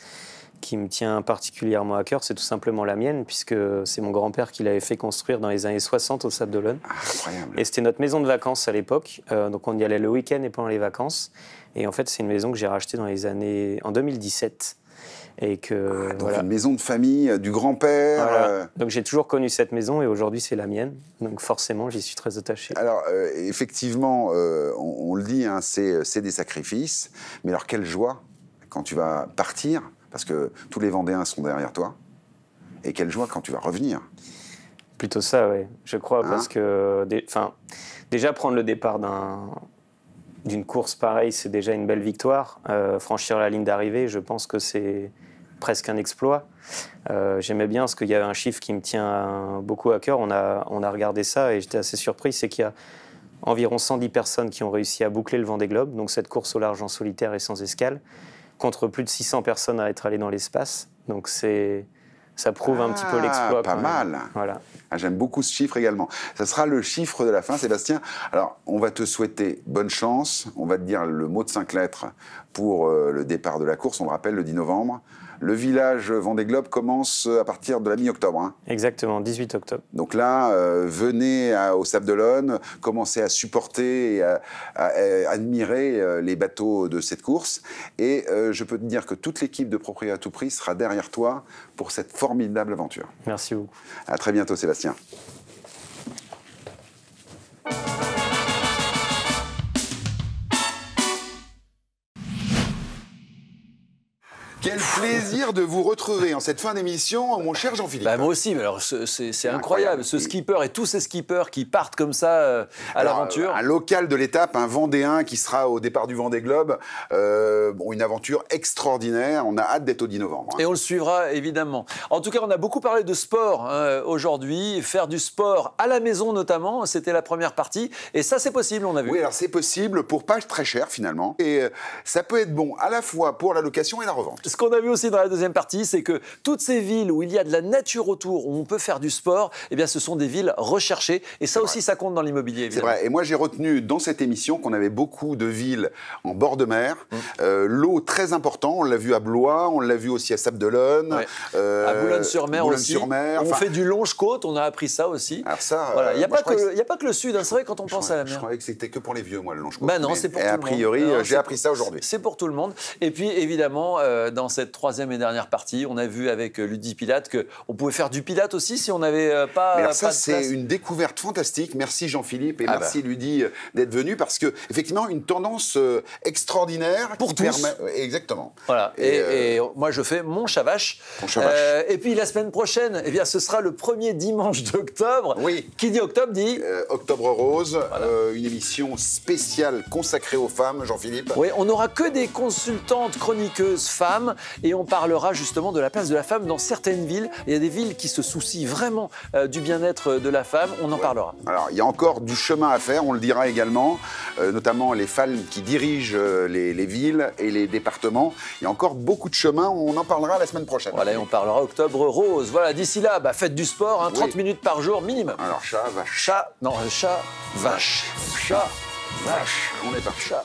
tient particulièrement à cœur, c'est tout simplement la mienne, puisque c'est mon grand-père qui l'avait fait construire dans les années 60 au Sable d'Olonne. Ah, incroyable. Et c'était notre maison de vacances à l'époque, donc on y allait le week-end et pendant les vacances. Et en fait, c'est une maison que j'ai rachetée en 2017. Et que, donc une maison de famille, du grand-père. Voilà. Donc j'ai toujours connu cette maison et aujourd'hui c'est la mienne. Donc forcément, j'y suis très attaché. Alors effectivement, on le dit, hein, c'est des sacrifices. Mais alors quelle joie quand tu vas partir, parce que tous les Vendéens sont derrière toi. Et quelle joie quand tu vas revenir. Plutôt ça, oui. Je crois, parce que déjà prendre le départ d'une course pareille, c'est déjà une belle victoire. Franchir la ligne d'arrivée, je pense que c'est presque un exploit. J'aimais bien, parce qu'il y a un chiffre qui me tient beaucoup à cœur. On a regardé ça et j'étais assez surpris, c'est qu'il y a environ 110 personnes qui ont réussi à boucler le Vendée Globe, donc cette course au large en solitaire et sans escale, contre plus de 600 personnes à être allées dans l'espace. Donc ça prouve un petit peu l'exploit. Pas mal. Voilà. Ah, j'aime beaucoup ce chiffre également. Ça sera le chiffre de la fin, Sébastien. Alors, on va te souhaiter bonne chance. On va te dire le mot de 5 lettres pour le départ de la course. On le rappelle, le 10 novembre. Le village Vendée Globe commence à partir de la mi-octobre. Hein. Exactement, 18 octobre. Donc là, venez au Sable d'Olonne, commencez à supporter et à admirer les bateaux de cette course. Et je peux te dire que toute l'équipe de Propriété à tout prix sera derrière toi pour cette formidable aventure. Merci beaucoup. À très bientôt, Sébastien. Quel plaisir de vous retrouver en cette fin d'émission, mon cher Jean-Philippe. Bah, moi aussi, mais alors c'est incroyable. Ce skipper et tous ces skippers qui partent comme ça à l'aventure. Un local de l'étape, un Vendéen qui sera au départ du Vendée Globe. Une aventure extraordinaire. On a hâte d'être au 10 novembre. Et on le suivra évidemment. En tout cas, on a beaucoup parlé de sport aujourd'hui. Faire du sport à la maison notamment, c'était la première partie. Et ça, c'est possible, on a vu. Oui, alors c'est possible pour pas très cher finalement. Et ça peut être bon à la fois pour la location et la revente. Ce qu'on a vu aussi dans la deuxième partie, c'est que toutes ces villes où il y a de la nature autour, où on peut faire du sport, eh bien, ce sont des villes recherchées. Et ça aussi, ça compte dans l'immobilier. C'est vrai. Et moi, j'ai retenu dans cette émission qu'on avait beaucoup de villes en bord de mer. L'eau, très important. On l'a vu à Blois, on l'a vu aussi à Sables-d'Olonne. Ouais. À Boulogne-sur-Mer aussi. On fait du longe-côte, on a appris ça aussi. Alors ça, voilà. Il n'y a pas que le sud. Hein. C'est vrai quand on pense à la mer. Je croyais que c'était que pour les vieux, moi, le longe-côte. Bah non, c'est pour tout le monde. Et a priori, j'ai appris ça aujourd'hui. C'est pour tout le monde. Et puis, évidemment, dans cette troisième et dernière partie, on a vu avec Ludie Pilate qu'on pouvait faire du pilate aussi si on n'avait pas. Mais alors ça, pas de c'est place. une découverte fantastique. Merci Jean-Philippe et merci Ludie d'être venu parce que effectivement une tendance extraordinaire pour tous. Exactement. Voilà. Et moi, je fais mon chavache. Et puis la semaine prochaine, eh bien, ce sera le premier dimanche d'octobre. Oui. Qui dit octobre dit Octobre Rose, une émission spéciale consacrée aux femmes, Jean-Philippe. Oui, on n'aura que des consultantes chroniqueuses femmes et on parlera justement de la place de la femme dans certaines villes. Il y a des villes qui se soucient vraiment du bien-être de la femme. On en parlera. Alors, il y a encore du chemin à faire, on le dira également, notamment les femmes qui dirigent les villes et les départements. Il y a encore beaucoup de chemin, on en parlera la semaine prochaine. Voilà, et on parlera Octobre Rose. Voilà, d'ici là, faites du sport, 30 minutes par jour minimum. Alors, chat, vache. Chat, non, chat, vache. Chat, vache. On est pas chat.